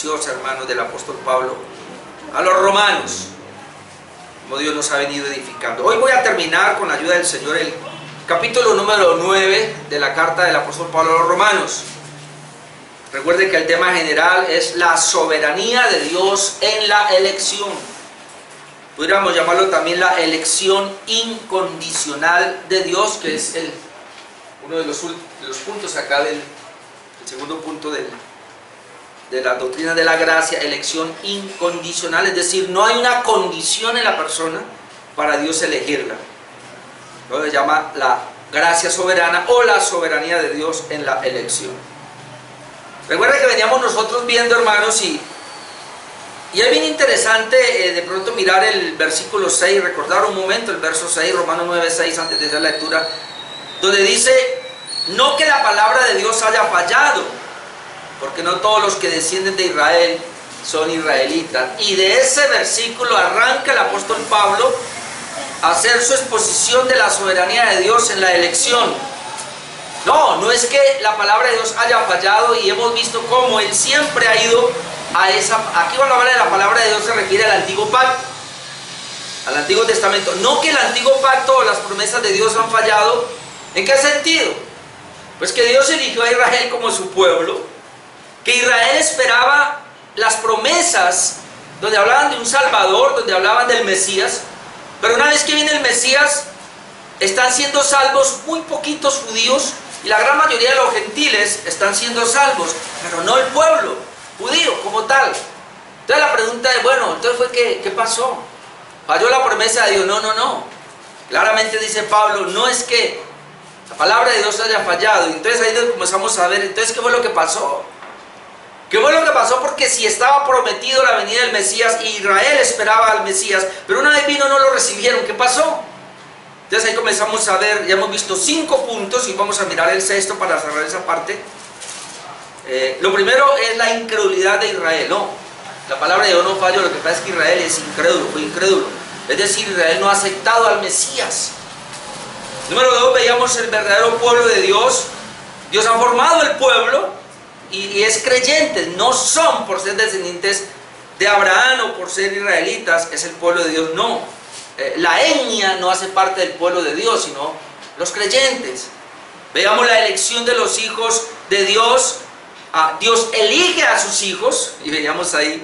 preciosa, hermanos, del apóstol Pablo a los romanos, como Dios nos ha venido edificando. Hoy voy a terminar, con la ayuda del Señor, el capítulo número 9 de la carta del apóstol Pablo a los romanos. Recuerden que el tema general es la soberanía de Dios en la elección. Podríamos llamarlo también la elección incondicional de Dios, que es uno de los puntos acá el segundo punto de la doctrina de la gracia, elección incondicional, es decir, no hay una condición en la persona para Dios elegirla. Lo se llama la gracia soberana o la soberanía de Dios en la elección. Recuerda que veníamos nosotros viendo, hermanos, y es bien interesante de pronto mirar el versículo 6, recordar un momento el verso 6, Romanos 9, 6, antes de hacer la lectura, donde dice: no que la palabra de Dios haya fallado, porque no todos los que descienden de Israel son israelitas. Y de ese versículo arranca el apóstol Pablo a hacer su exposición de la soberanía de Dios en la elección. No es que la palabra de Dios haya fallado, y hemos visto cómo Él siempre ha ido a esa... Aquí cuando habla de la palabra de Dios se refiere al antiguo pacto, al antiguo testamento. No que el antiguo pacto o las promesas de Dios han fallado. ¿En qué sentido? Pues que Dios eligió a Israel como su pueblo, que Israel esperaba las promesas donde hablaban de un Salvador, donde hablaban del Mesías, pero una vez que viene el Mesías, están siendo salvos muy poquitos judíos, y la gran mayoría de los gentiles están siendo salvos, pero no el pueblo judío como tal. Entonces la pregunta es, bueno, entonces fue ¿qué pasó? ¿Falló la promesa de Dios? No. Claramente dice Pablo, no es que la palabra de Dios haya fallado. Y entonces ahí comenzamos a ver, entonces ¿qué fue lo que pasó? ¿Qué fue lo que pasó? Porque si estaba prometido la venida del Mesías, y Israel esperaba al Mesías, pero una vez vino no lo recibieron, ¿qué pasó? Entonces ahí comenzamos a ver, ya hemos visto 5 puntos, y vamos a mirar el 6º para cerrar esa parte. Lo primero es la incredulidad de Israel. No, la palabra de Dios no falló, lo que pasa es que Israel es incrédulo, fue incrédulo. Es decir, Israel no ha aceptado al Mesías. Número 2, veíamos el verdadero pueblo de Dios. Dios ha formado el pueblo y es creyente. No son por ser descendientes de Abraham o por ser israelitas, es el pueblo de Dios. No, la etnia no hace parte del pueblo de Dios, sino los creyentes. Veamos la elección de los hijos de Dios. Dios elige a sus hijos, y veíamos ahí,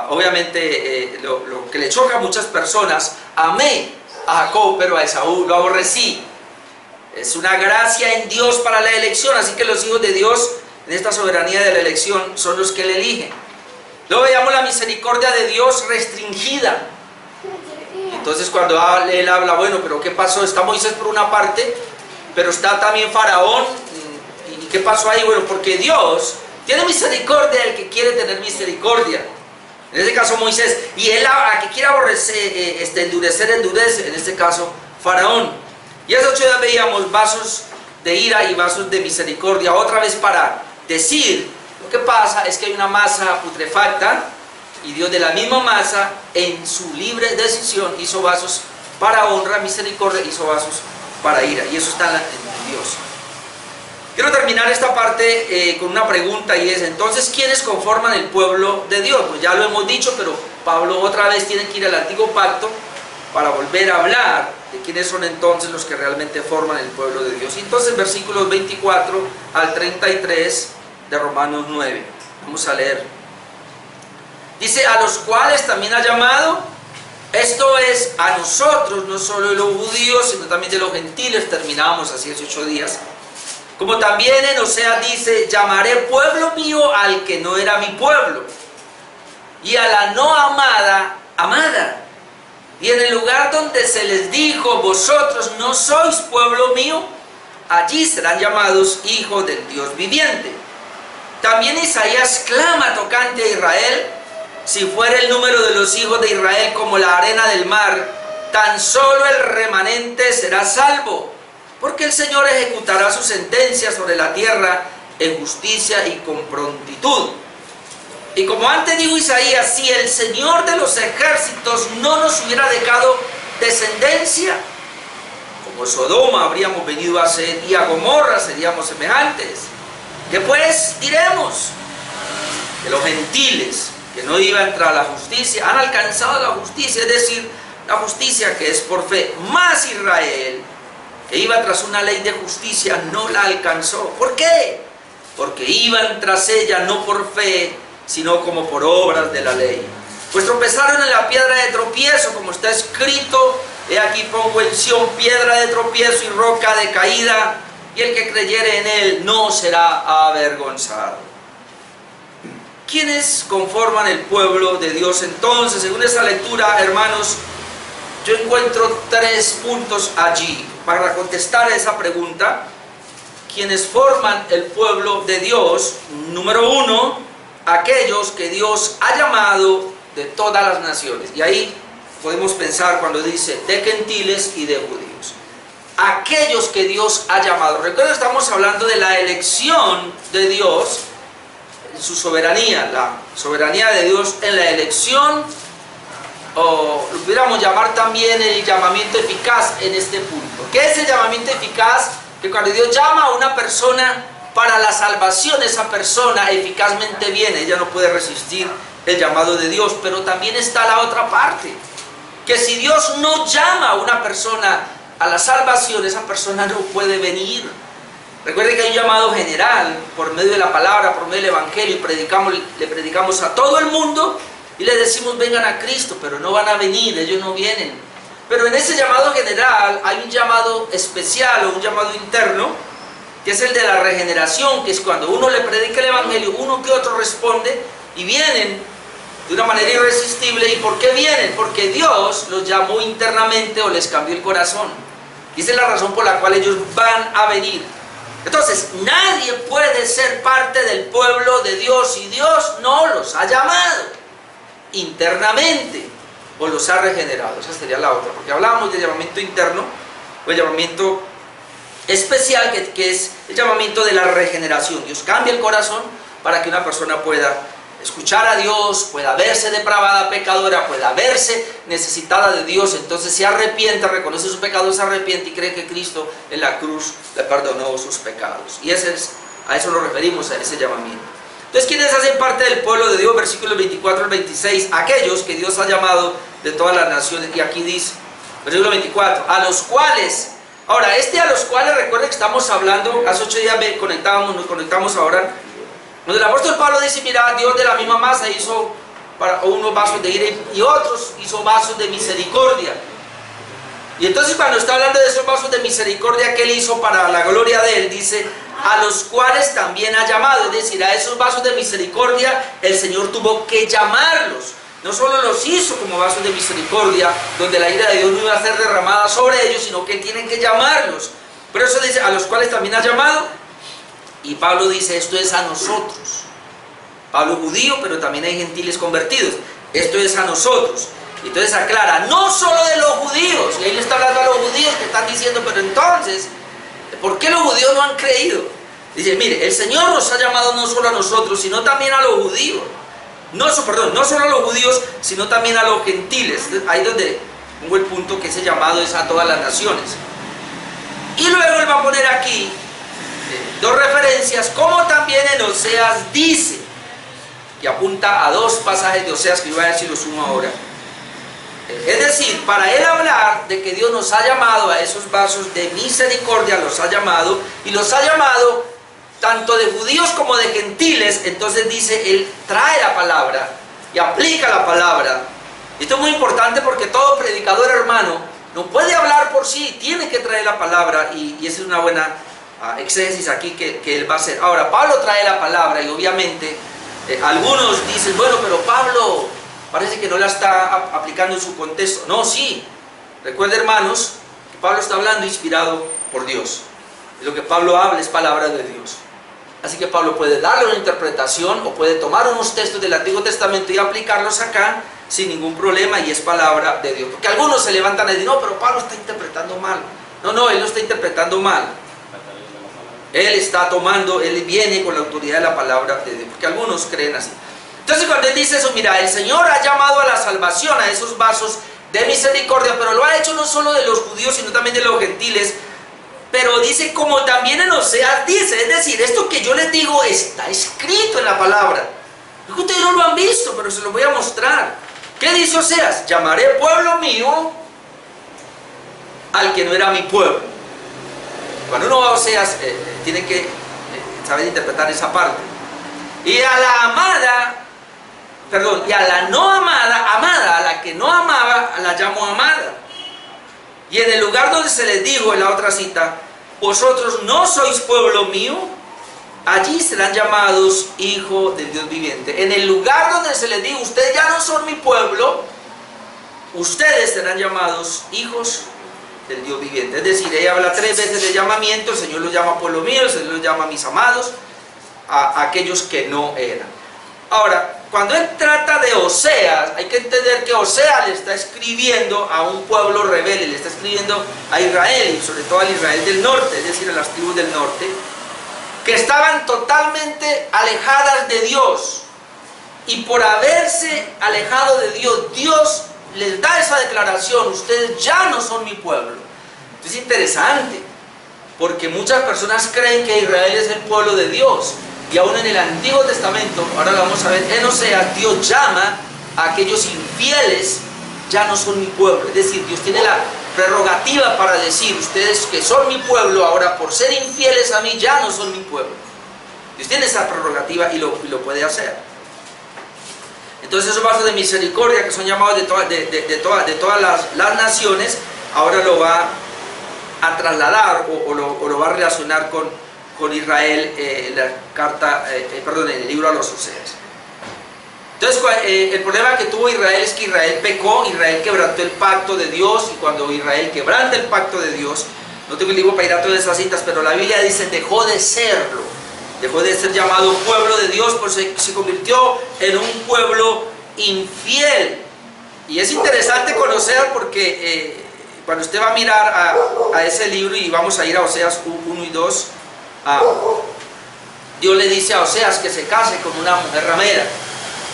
obviamente, lo que le choca a muchas personas: amé a Jacob, pero a Esaú lo aborrecí. Es una gracia en Dios para la elección, así que los hijos de Dios, en esta soberanía de la elección, son los que Él elige. Luego veamos la misericordia de Dios restringida. Entonces cuando Él habla, bueno, pero ¿qué pasó? Está Moisés por una parte, pero está también Faraón. ¿Y qué pasó ahí? Bueno, porque Dios tiene misericordia del que quiere tener misericordia. En este caso Moisés, y Él a que quiere endurecer, endurece, en este caso Faraón. Y esa 8 días veíamos vasos de ira y vasos de misericordia, otra vez para decir, lo que pasa es que hay una masa putrefacta, y Dios de la misma masa, en su libre decisión, hizo vasos para honra, misericordia, hizo vasos para ira, y eso está en Dios. Quiero terminar esta parte con una pregunta, y es: entonces, ¿quiénes conforman el pueblo de Dios? Pues ya lo hemos dicho, pero Pablo otra vez tiene que ir al antiguo pacto para volver a hablar de quiénes son entonces los que realmente forman el pueblo de Dios. Entonces, versículos 24 al 33 de Romanos 9. Vamos a leer. Dice: a los cuales también ha llamado, esto es, a nosotros, no solo de los judíos, sino también de los gentiles. Terminamos así hace 8 días. Como también en Oseas dice: llamaré pueblo mío al que no era mi pueblo, y a la no amada, amada. Y en el lugar donde se les dijo: vosotros no sois pueblo mío, allí serán llamados hijos del Dios viviente. También Isaías clama tocante a Israel: si fuera el número de los hijos de Israel como la arena del mar, tan solo el remanente será salvo. Porque el Señor ejecutará su sentencia sobre la tierra en justicia y con prontitud. Y como antes dijo Isaías: si el Señor de los ejércitos no nos hubiera dejado descendencia, como Sodoma habríamos venido a ser, y a Gomorra seríamos semejantes. ¿Qué pues diremos? que los gentiles, que no iban tras la justicia, han alcanzado la justicia, es decir, la justicia que es por fe. Mas Israel, que iba tras una ley de justicia, no la alcanzó. ¿Por qué? Porque iban tras ella no por fe, sino como por obras de la ley. Pues tropezaron en la piedra de tropiezo, como está escrito: he aquí pongo en Sión piedra de tropiezo y roca de caída, y el que creyere en él no será avergonzado. ¿Quiénes conforman el pueblo de Dios entonces? Según esta lectura, hermanos, yo encuentro 3 puntos allí para contestar esa pregunta. Quienes forman el pueblo de Dios: número 1, aquellos que Dios ha llamado de todas las naciones. Y ahí podemos pensar cuando dice de gentiles y de judíos. Aquellos que Dios ha llamado. Recuerden, estamos hablando de la elección de Dios, su soberanía, la soberanía de Dios en la elección, o lo pudiéramos llamar también el llamamiento eficaz en este punto. ¿Qué es el llamamiento eficaz? Que cuando Dios llama a una persona para la salvación, esa persona eficazmente viene, ella no puede resistir el llamado de Dios. Pero también está la otra parte, que si Dios no llama a una persona a la salvación, esa persona no puede venir. Recuerden que hay un llamado general por medio de la palabra, por medio del evangelio, y le predicamos a todo el mundo y les decimos: vengan a Cristo, pero no van a venir, ellos no vienen. Pero en ese llamado general hay un llamado especial o un llamado interno, que es el de la regeneración, que es cuando uno le predica el evangelio, uno que otro responde y vienen de una manera irresistible. ¿Y por qué vienen? Porque Dios los llamó internamente o les cambió el corazón. Y esa es la razón por la cual ellos van a venir. Entonces, nadie puede ser parte del pueblo de Dios si Dios no los ha llamado internamente o los ha regenerado. Esa sería la otra, porque hablábamos del llamamiento interno o el llamamiento especial, que es el llamamiento de la regeneración. Dios cambia el corazón para que una persona pueda escuchar a Dios, pueda verse depravada, pecadora, pueda verse necesitada de Dios. Entonces se arrepiente, reconoce sus pecados, se arrepiente y cree que Cristo en la cruz le perdonó sus pecados. Y a eso nos referimos, a ese llamamiento. Entonces, ¿quiénes hacen parte del pueblo de Dios? Versículos 24 al 26, aquellos que Dios ha llamado de todas las naciones. Y aquí dice, versículo 24, a los cuales. Ahora, a los cuales, recuerden que estamos hablando, hace 8 días nos conectamos ahora, donde el apóstol Pablo dice: mira, Dios de la misma masa hizo para unos vasos de ira y otros hizo vasos de misericordia. Y entonces, cuando está hablando de esos vasos de misericordia que él hizo para la gloria de él, dice: a los cuales también ha llamado. Es decir, a esos vasos de misericordia el Señor tuvo que llamarlos. No solo los hizo como vasos de misericordia, donde la ira de Dios no iba a ser derramada sobre ellos, sino que tienen que llamarlos. Pero eso dice: a los cuales también ha llamado. Y Pablo dice: esto es a nosotros. Pablo judío, pero también hay gentiles convertidos. Esto es a nosotros. Entonces aclara: no solo de los judíos. Y ahí le está hablando a los judíos que están diciendo: pero entonces, ¿por qué los judíos no han creído? Dice: mire, el Señor nos ha llamado no solo a nosotros, sino también a los judíos. No solo a los judíos, sino también a los gentiles. Ahí donde pongo el punto, que ese llamado es a todas las naciones. Y luego él va a poner aquí 2 referencias, como también en Oseas dice, que apunta a 2 pasajes de Oseas que yo voy a decir los uno ahora. Es decir, para él hablar de que Dios nos ha llamado a esos vasos de misericordia, los ha llamado, y los ha llamado tanto de judíos como de gentiles. Entonces dice, él trae la palabra y aplica la palabra. Esto es muy importante, porque todo predicador, hermano, no puede hablar por sí, tiene que traer la palabra, y esa es una buena exégesis aquí que él va a hacer. Ahora, Pablo trae la palabra, y obviamente algunos dicen: bueno, pero Pablo parece que no la está aplicando en su contexto. No, sí. Recuerden, hermanos, que Pablo está hablando inspirado por Dios. Y lo que Pablo habla es palabra de Dios. Así que Pablo puede darle una interpretación, o puede tomar unos textos del Antiguo Testamento y aplicarlos acá sin ningún problema, y es palabra de Dios. Porque algunos se levantan y dicen: no, pero Pablo está interpretando mal. No, él no está interpretando mal. Él está tomando, él viene con la autoridad de la palabra de Dios. Porque algunos creen así. Entonces, cuando él dice eso, mira, el Señor ha llamado a la salvación a esos vasos de misericordia, pero lo ha hecho no solo de los judíos, sino también de los gentiles. Pero dice, como también en Oseas dice, es decir, esto que yo les digo está escrito en la palabra. Ustedes no lo han visto, pero se lo voy a mostrar. ¿Qué dice Oseas? Llamaré pueblo mío al que no era mi pueblo. Cuando uno va a Oseas, tiene que saber interpretar esa parte. Y a la amada, perdón, y a la no amada, amada, a la que no amaba, la llamo amada. Y en el lugar donde se les dijo en la otra cita, vosotros no sois pueblo mío, allí serán llamados hijos del Dios viviente. En el lugar donde se les dijo, ustedes ya no son mi pueblo, ustedes serán llamados hijos del Dios viviente. Es decir, ella habla 3 veces de llamamiento, el Señor los llama pueblo mío, el Señor los llama mis amados, a aquellos que no eran. Ahora, cuando él trata de Oseas, hay que entender que Oseas le está escribiendo a un pueblo rebelde, le está escribiendo a Israel, y sobre todo al Israel del norte, es decir, a las tribus del norte, que estaban totalmente alejadas de Dios. Y por haberse alejado de Dios, Dios les da esa declaración: ustedes ya no son mi pueblo. Es interesante, porque muchas personas creen que Israel es el pueblo de Dios. Y aún en el Antiguo Testamento, ahora lo vamos a ver, en Oseas, Dios llama a aquellos infieles, ya no son mi pueblo. Es decir, Dios tiene la prerrogativa para decir, ustedes que son mi pueblo, ahora por ser infieles a mí, ya no son mi pueblo. Dios tiene esa prerrogativa y lo puede hacer. Entonces esos vasos de misericordia, que son llamados de todas las naciones, ahora lo va a trasladar o lo va a relacionar con Israel, en la carta, en el libro a los Oseas. Entonces el problema que tuvo Israel es que Israel pecó, Israel quebrantó el pacto de Dios, y cuando Israel quebranta el pacto de Dios, no tengo el libro para ir a todas esas citas, pero la Biblia dice dejó de serlo, dejó de ser llamado pueblo de Dios, pues se convirtió en un pueblo infiel. Y es interesante conocer, porque cuando usted va a mirar a ese libro, y vamos a ir a Oseas 1 y 2, Dios le dice a Oseas que se case con una mujer ramera,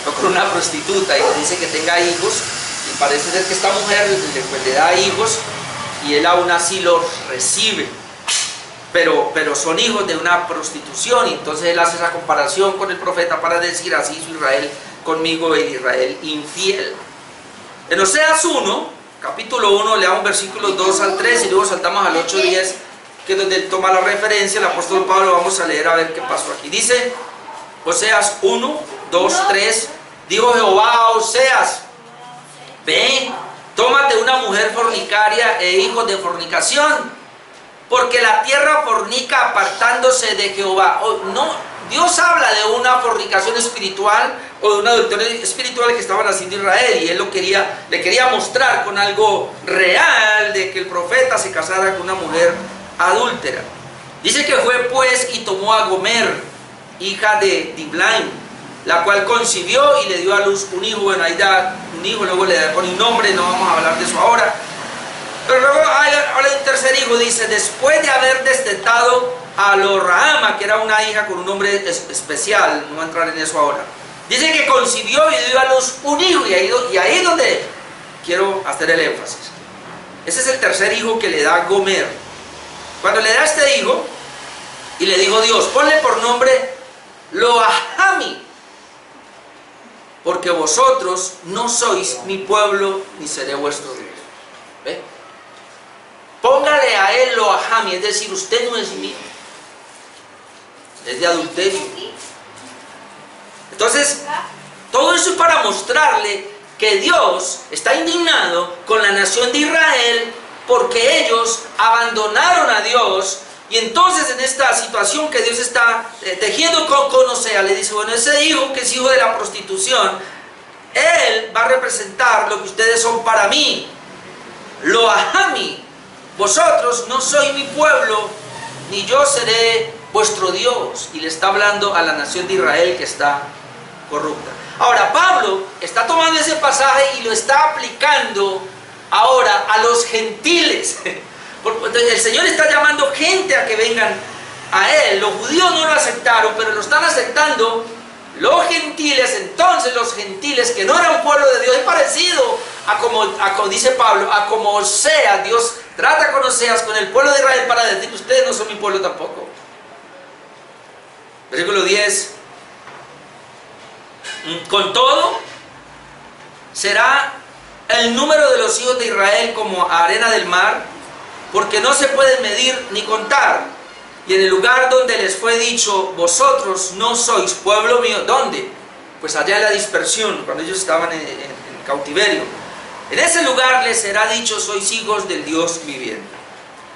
no con una prostituta, y le dice que tenga hijos, y parece ser que esta mujer le da hijos, y él aún así los recibe, pero son hijos de una prostitución. Y entonces él hace esa comparación con el profeta para decir: así hizo Israel conmigo, el Israel infiel. En Oseas 1, capítulo 1, leamos versículos 2 al 3 y luego saltamos al 8 y 10, que es donde él toma la referencia, el apóstol Pablo. Vamos a leer a ver qué pasó aquí. Dice Oseas 1, 2, 3: dijo Jehová a Oseas, ve, tómate una mujer fornicaria e hijos de fornicación, porque la tierra fornica apartándose de Jehová. No, Dios habla de una fornicación espiritual o de una adulterio espiritual que estaban haciendo Israel, y él le quería mostrar con algo real de que el profeta se casara con una mujer adúltera. Dice que fue pues y tomó a Gomer, hija de Diblaim, la cual concibió y le dio a luz un hijo. Bueno, ahí da un hijo, luego le pone un nombre, no vamos a hablar de eso ahora. Pero luego habla de un tercer hijo, dice, después de haber destetado a Lo-Rahama, que era una hija con un nombre especial, no voy a entrar en eso ahora. Dice que concibió y dio a luz un hijo, y ahí es donde quiero hacer el énfasis. Ese es el tercer hijo que le da Gomer. Cuando le da este hijo, y le dijo Dios, ponle por nombre Lo-Ahami, porque vosotros no sois mi pueblo, ni seré vuestro Dios. ¿Ve? Póngale a él Lo-Ahami, es decir, usted no es mío, es de adulterio. Entonces, todo eso es para mostrarle que Dios está indignado con la nación de Israel, porque ellos abandonaron a Dios. Y entonces en esta situación que Dios está tejiendo con Oseas, le dice, bueno, ese hijo que es hijo de la prostitución, él va a representar lo que ustedes son para mí. Lo-Ahami, vosotros no sois mi pueblo, ni yo seré vuestro Dios. Y le está hablando a la nación de Israel que está corrupta. Ahora Pablo está tomando ese pasaje y lo está aplicando ahora a los gentiles. Entonces el Señor está llamando gente a que vengan a Él. Los judíos no lo aceptaron, pero lo están aceptando los gentiles. Entonces los gentiles que no eran pueblo de Dios, es parecido a como dice Pablo, a como Oseas, Dios trata con Oseas, con el pueblo de Israel, para decir, ustedes no son mi pueblo tampoco. Versículo 10. Con todo, será el número de los hijos de Israel como arena del mar, porque no se pueden medir ni contar. Y en el lugar donde les fue dicho, vosotros no sois pueblo mío, ¿dónde? Pues allá en la dispersión, cuando ellos estaban en cautiverio. En ese lugar les será dicho, sois hijos del Dios viviente.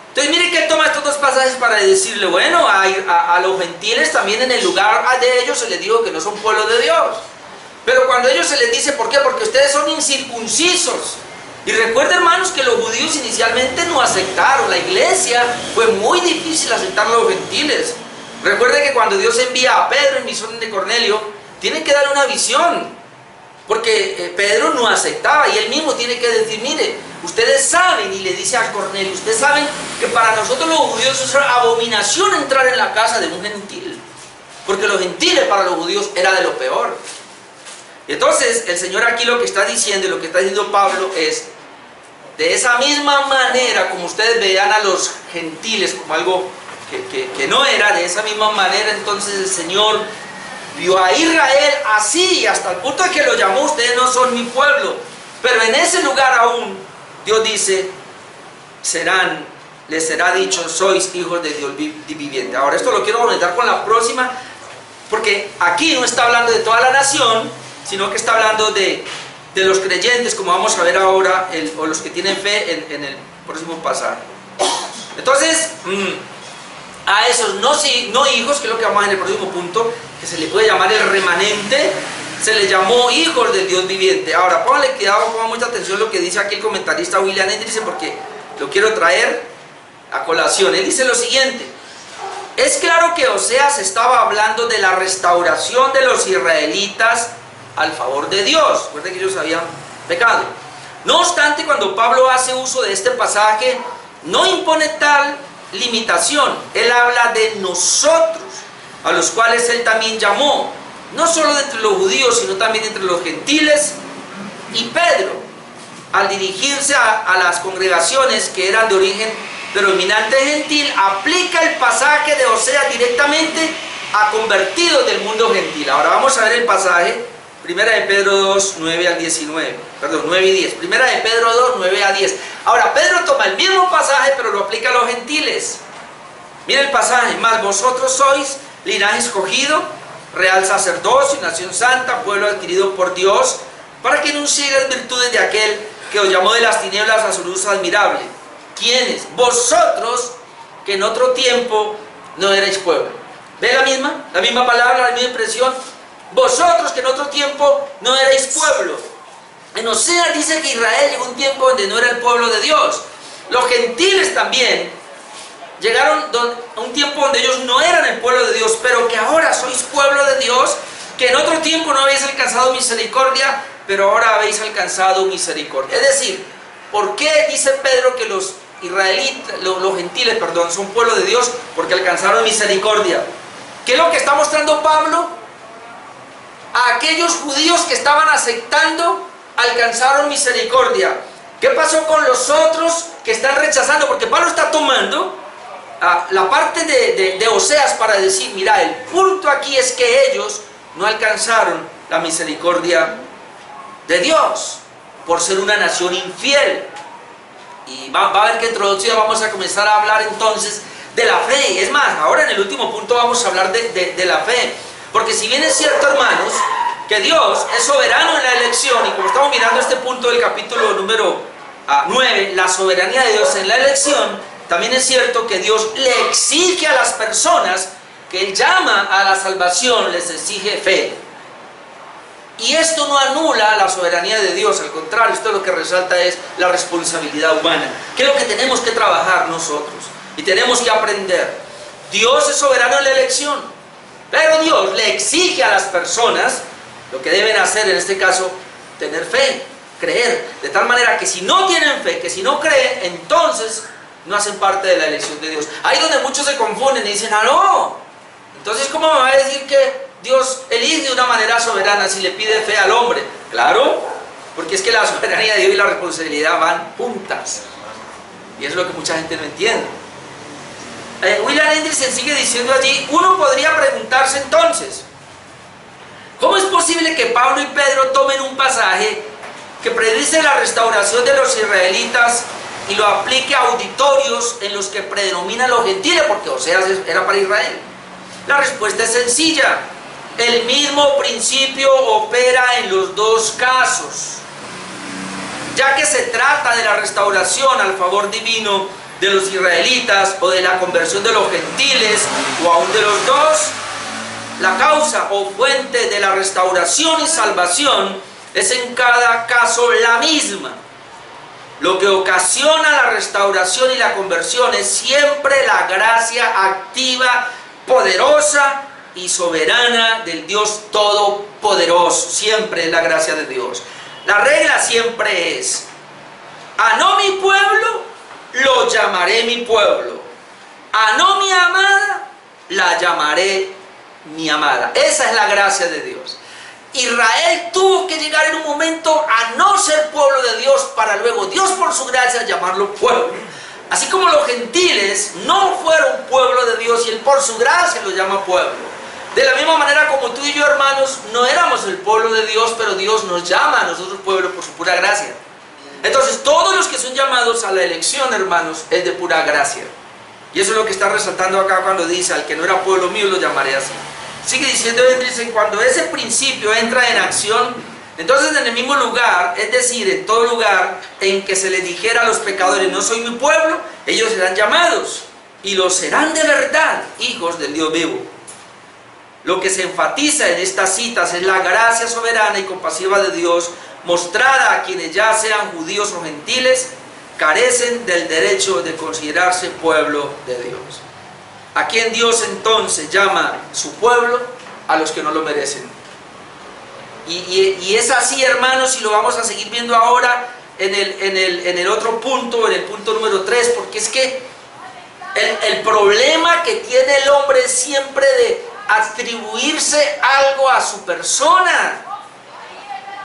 Entonces mire que toma estos dos pasajes para decirle, bueno, a los gentiles también en el lugar de ellos se les dijo que no son pueblo de Dios. Pero cuando a ellos se les dice, ¿por qué? Porque ustedes son incircuncisos. Y recuerden, hermanos, que los judíos inicialmente no aceptaron. La iglesia fue muy difícil aceptar a los gentiles. Recuerden que cuando Dios envía a Pedro en misión de Cornelio, tiene que darle una visión. Porque Pedro no aceptaba y él mismo tiene que decir, mire, ustedes saben, y le dice a Cornelio, ustedes saben que para nosotros los judíos es una abominación entrar en la casa de un gentil. Porque los gentiles para los judíos era de lo peor. Y entonces el Señor aquí lo que está diciendo, y lo que está diciendo Pablo es, de esa misma manera como ustedes veían a los gentiles como algo que no era, de esa misma manera entonces el Señor vio a Israel así, hasta el punto de que lo llamó, ustedes no son mi pueblo. Pero en ese lugar aún, Dios dice, les será dicho, sois hijos de Dios viviente. Ahora esto lo quiero conectar con la próxima, porque aquí no está hablando de toda la nación, sino que está hablando de los creyentes, como vamos a ver ahora, o los que tienen fe en el próximo pasaje. Entonces, a esos no hijos, que es lo que vamos a ver en el próximo punto, que se le puede llamar el remanente, se le llamó hijos del Dios viviente. Ahora, pónganle cuidado, pongan mucha atención lo que dice aquí el comentarista William Hendrickson, porque lo quiero traer a colación. Él dice lo siguiente: es claro que Oseas estaba hablando de la restauración de los israelitas al favor de Dios. Recuerden que ellos habían pecado. No obstante, cuando Pablo hace uso de este pasaje, no impone tal limitación. Él habla de nosotros, a los cuales él también llamó, no solo de entre los judíos, sino también entre los gentiles. Y Pedro, al dirigirse a las congregaciones que eran de origen predominante gentil, aplica el pasaje de Oseas directamente a convertidos del mundo gentil. Ahora vamos a ver el pasaje, Primera de Pedro 2, 9 al 19, perdón, 9 y 10. Primera de Pedro 2, 9 a 10. Ahora, Pedro toma el mismo pasaje, pero lo aplica a los gentiles. Mira el pasaje: mas vosotros sois linaje escogido, real sacerdocio, nación santa, pueblo adquirido por Dios, para que anunciéis las virtudes de aquel que os llamó de las tinieblas a su luz admirable. ¿Quiénes? Vosotros, que en otro tiempo no erais pueblo. ¿Ve la misma palabra, la misma expresión? Vosotros, que en otro tiempo no erais pueblo. En Oseas dice que Israel llegó a un tiempo donde no era el pueblo de Dios. Los gentiles también llegaron a un tiempo donde ellos no eran el pueblo de Dios, pero que ahora sois pueblo de Dios, que en otro tiempo no habéis alcanzado misericordia, pero ahora habéis alcanzado misericordia. Es decir, ¿por qué dice Pedro que los israelitas, los gentiles, perdón, son pueblo de Dios? Porque alcanzaron misericordia. ¿Qué es lo que está mostrando Pablo? A aquellos judíos que estaban aceptando, alcanzaron misericordia. ¿Qué pasó con los otros que están rechazando? Porque Pablo está tomando la parte de Oseas para decir, mira, el punto aquí es que ellos no alcanzaron la misericordia de Dios por ser una nación infiel. Y va a ver que introducida vamos a comenzar a hablar entonces de la fe. Es más, ahora en el último punto vamos a hablar de la fe. Porque si bien es cierto, hermanos, que Dios es soberano en la elección, y como estamos mirando este punto del capítulo número 9, la soberanía de Dios en la elección, también es cierto que Dios le exige a las personas que Él llama a la salvación, les exige fe. Y esto no anula la soberanía de Dios, al contrario, esto lo que resalta es la responsabilidad humana, que es lo que tenemos que trabajar nosotros, y tenemos que aprender. Dios es soberano en la elección, pero Dios le exige a las personas lo que deben hacer, en este caso, tener fe, creer. De tal manera que si no tienen fe, que si no creen, entonces no hacen parte de la elección de Dios. Ahí donde muchos se confunden y dicen, no, entonces ¿cómo me va a decir que Dios elige de una manera soberana si le pide fe al hombre? Claro, porque es que la soberanía de Dios y la responsabilidad van juntas. Y es lo que mucha gente no entiende. William Hendrickson sigue diciendo allí, uno podría preguntarse entonces, ¿Cómo es posible que Pablo y Pedro tomen un pasaje que predice la restauración de los israelitas y lo aplique a auditorios en los que predominan los gentiles? Porque Oseas era para Israel. La respuesta es sencilla. El mismo principio opera en los dos casos. Ya que se trata de la restauración al favor divino de los israelitas o de la conversión de los gentiles o aún de los dos, la causa o fuente de la restauración y salvación es en cada caso la misma. Lo que ocasiona la restauración y la conversión es siempre la gracia activa, poderosa y soberana del Dios Todopoderoso. Siempre es la gracia de Dios. La regla siempre es: a no mi pueblo lo llamaré mi pueblo, a no mi amada la llamaré mi amada. Esa es la gracia de Dios. Israel tuvo que llegar en un momento a no ser pueblo de Dios para luego Dios por su gracia llamarlo pueblo. Así como los gentiles no fueron pueblo de Dios y Él por su gracia lo llama pueblo. De la misma manera como tú y yo, hermanos, no éramos el pueblo de Dios, pero Dios nos llama a nosotros pueblo por su pura gracia. Entonces todos los que son llamados a la elección, hermanos, es de pura gracia. Y eso es lo que está resaltando acá cuando dice: al que no era pueblo mío lo llamaré así. Sigue diciendo, dice, cuando ese principio entra en acción, entonces en el mismo lugar, es decir, en todo lugar en que se les dijera a los pecadores: no soy mi pueblo, ellos serán llamados y lo serán de verdad, hijos del Dios vivo. Lo que se enfatiza en estas citas es la gracia soberana y compasiva de Dios, mostrada a quienes, ya sean judíos o gentiles, carecen del derecho de considerarse pueblo de Dios. ¿A quién Dios entonces llama su pueblo? A los que no lo merecen. Y es así, hermanos, y lo vamos a seguir viendo ahora en el otro punto, en el punto número 3, porque es que el problema que tiene el hombre es siempre de atribuirse algo a su persona.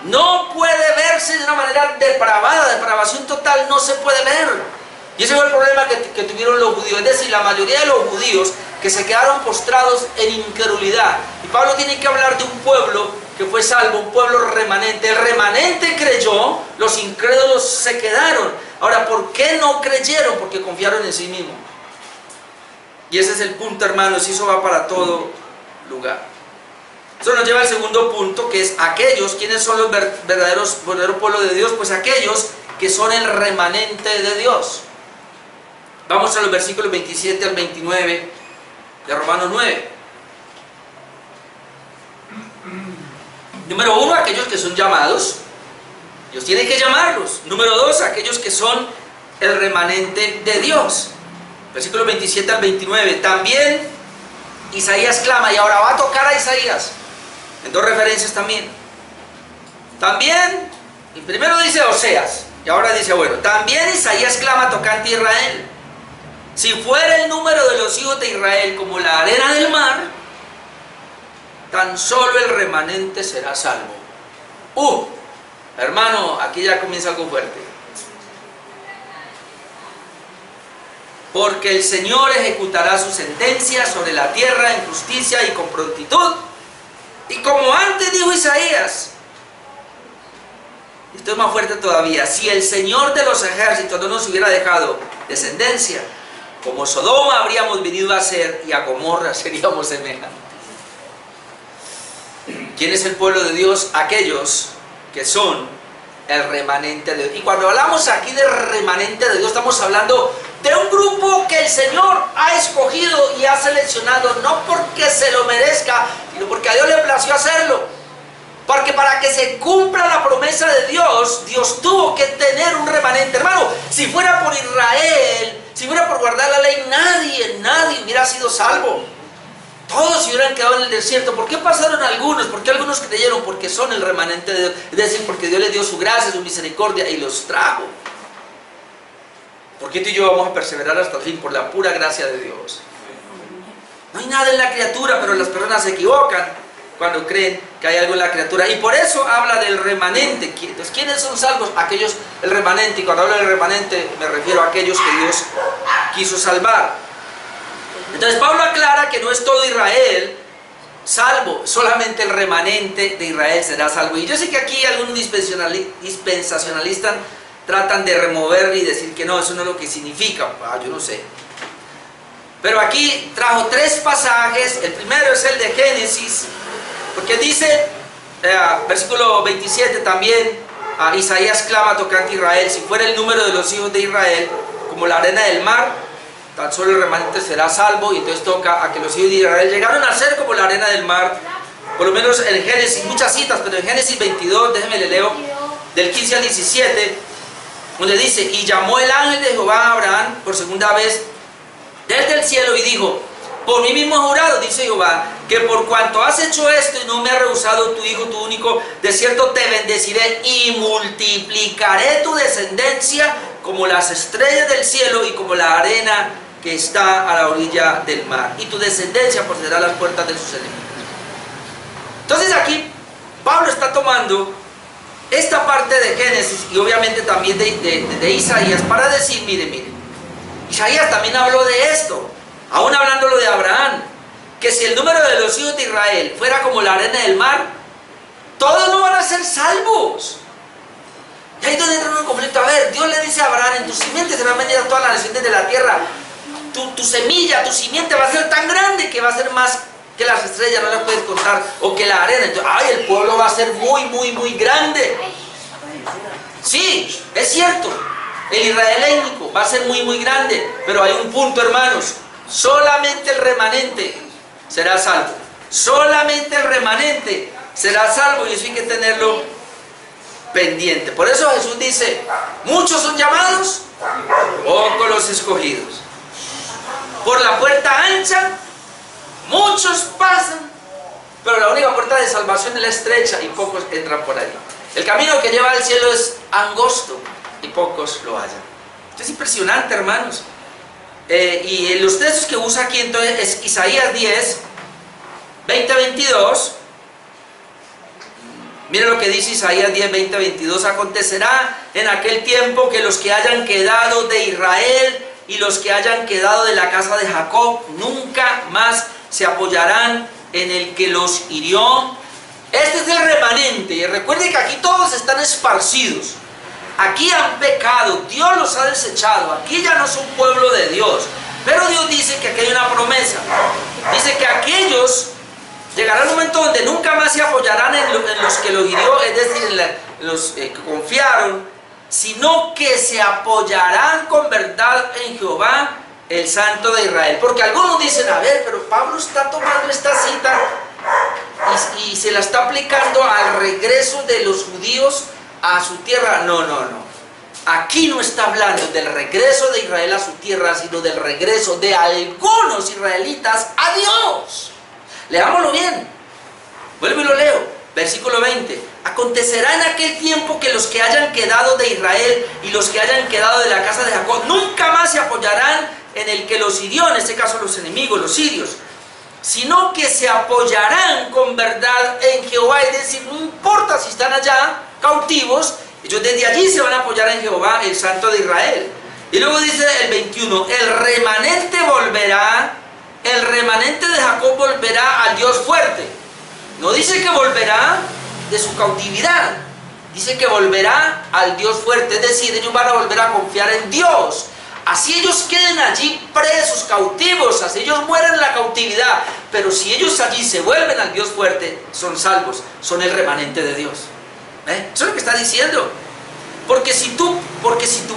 No puede verse de una manera depravada, depravación total no se puede ver. Y ese fue el problema que tuvieron los judíos, es decir, la mayoría de los judíos que se quedaron postrados en incredulidad. Y Pablo tiene que hablar de un pueblo que fue salvo, un pueblo remanente. El remanente creyó, los incrédulos se quedaron. Ahora, ¿por qué no creyeron? Porque confiaron en sí mismos. Y ese es el punto, hermanos, y eso va para todo lugar. Eso nos lleva al segundo punto, que es aquellos. ¿Quiénes son los verdaderos pueblo de Dios? Pues aquellos que son el remanente de Dios. Vamos a los versículos 27 al 29 de Romanos 9. Número 1, aquellos que son llamados. Dios tiene que llamarlos. Número 2, aquellos que son el remanente de Dios. Versículos 27 al 29. También Isaías clama, y ahora va a tocar a Isaías en dos referencias también. También, y primero dice Oseas, y ahora dice, bueno, también Isaías clama tocante a Israel: si fuera el número de los hijos de Israel como la arena del mar, tan solo el remanente será salvo. Hermano, aquí ya comienza algo fuerte. Porque el Señor ejecutará su sentencia sobre la tierra en justicia y con prontitud. Y como antes dijo Isaías, esto es más fuerte todavía: si el Señor de los ejércitos no nos hubiera dejado descendencia, como Sodoma habríamos venido a ser, y a Gomorra seríamos semejantes. ¿Quién es el pueblo de Dios? Aquellos que son el remanente de Dios. Y cuando hablamos aquí de remanente de Dios, estamos hablando de un grupo que el Señor ha escogido y ha seleccionado, no porque se lo merezca, sino porque a Dios le plació hacerlo. Porque para que se cumpla la promesa de Dios, Dios tuvo que tener un remanente. Hermano, si fuera por Israel, si fuera por guardar la ley, nadie hubiera sido salvo. Todos se hubieran quedado en el desierto. ¿Por qué pasaron algunos? ¿Por qué algunos creyeron? Porque son el remanente de Dios. Es decir, porque Dios les dio su gracia, su misericordia y los trajo. ¿Por qué tú y yo vamos a perseverar hasta el fin? Por la pura gracia de Dios. No hay nada en la criatura, pero las personas se equivocan cuando creen que hay algo en la criatura. Y por eso habla del remanente. Entonces, ¿quiénes son salvos? Aquellos, el remanente. Y cuando hablo del remanente me refiero a aquellos que Dios quiso salvar. Entonces Pablo aclara que no es todo Israel, salvo, solamente el remanente de Israel será salvo. Y yo sé que aquí algunos dispensacionalistas tratan de remover y decir que no, eso no es lo que significa. Yo no sé. Pero aquí trajo 3 pasajes. El primero es el de Génesis, porque dice, versículo 27 también, Isaías clama tocante a Israel: si fuera el número de los hijos de Israel como la arena del mar, tan solo el remanente será salvo. Y entonces toca a que los hijos de Israel llegaron a ser como la arena del mar. Por lo menos en Génesis, muchas citas, pero en Génesis 22, déjenme le leo, del 15 al 17, donde dice: y llamó el ángel de Jehová a Abraham por segunda vez desde el cielo y dijo: por mí mismo he jurado, dice Jehová, que por cuanto has hecho esto y no me has rehusado tu hijo, tu único, de cierto te bendeciré y multiplicaré tu descendencia como las estrellas del cielo y como la arena que está a la orilla del mar, y tu descendencia poseerá las puertas de sus enemigos. Entonces aquí Pablo está tomando esta parte de Génesis y obviamente también de Isaías para decir: mire, Isaías también habló de esto, aún hablándolo de Abraham, que si el número de los hijos de Israel fuera como la arena del mar, todos no van a ser salvos. Y ahí es donde entra un conflicto. A ver, Dios le dice a Abraham: en tu simiente se van a venir a todas las naciones de la tierra. Tu semilla, tu simiente va a ser tan grande que va a ser más que las estrellas, no las puedes contar, o que la arena. Entonces, el pueblo va a ser muy grande. Sí, es cierto, el Israel étnico va a ser muy grande, pero hay un punto, hermanos: solamente el remanente será salvo. Solamente el remanente será salvo, y eso hay que tenerlo pendiente. Por eso Jesús dice: muchos son llamados, pocos los escogidos. Por la puerta ancha muchos pasan, pero la única puerta de salvación es la estrecha y pocos entran por ahí. El camino que lleva al cielo es angosto y pocos lo hallan. Esto es impresionante, hermanos. Y los textos que usa aquí entonces es Isaías 10, 20-22. Miren lo que dice Isaías 10, 20-22. Acontecerá en aquel tiempo que los que hayan quedado de Israel y los que hayan quedado de la casa de Jacob nunca más se apoyarán en el que los hirió. Este es el remanente. Y recuerden que aquí todos están esparcidos. Aquí han pecado, Dios los ha desechado, aquí ya no son pueblo de Dios. Pero Dios dice que aquí hay una promesa. Dice que aquellos, llegará el momento donde nunca más se apoyarán en los que los hirió, es decir, en los que confiaron, sino que se apoyarán con verdad en Jehová, el Santo de Israel. Porque algunos dicen: a ver, pero Pablo está tomando esta cita y se la está aplicando al regreso de los judíos a su tierra. No. Aquí no está hablando del regreso de Israel a su tierra, sino del regreso de algunos israelitas a Dios. Leámoslo bien. Vuelvo y lo leo. Versículo 20. Acontecerá en aquel tiempo que los que hayan quedado de Israel y los que hayan quedado de la casa de Jacob nunca más se apoyarán en el que los hirió, en este caso los enemigos, los sirios, sino que se apoyarán con verdad en Jehová. Es decir, no importa si están allá cautivos, ellos desde allí se van a apoyar en Jehová, el Santo de Israel. Y luego dice el 21, el remanente volverá, el remanente de Jacob volverá al Dios fuerte. No dice que volverá de su cautividad, dice que volverá al Dios fuerte, es decir, ellos van a volver a confiar en Dios. Así ellos queden allí presos, cautivos, así ellos mueren en la cautividad, pero si ellos allí se vuelven al Dios fuerte, son salvos, son el remanente de Dios. Eso es lo que está diciendo. Porque si tu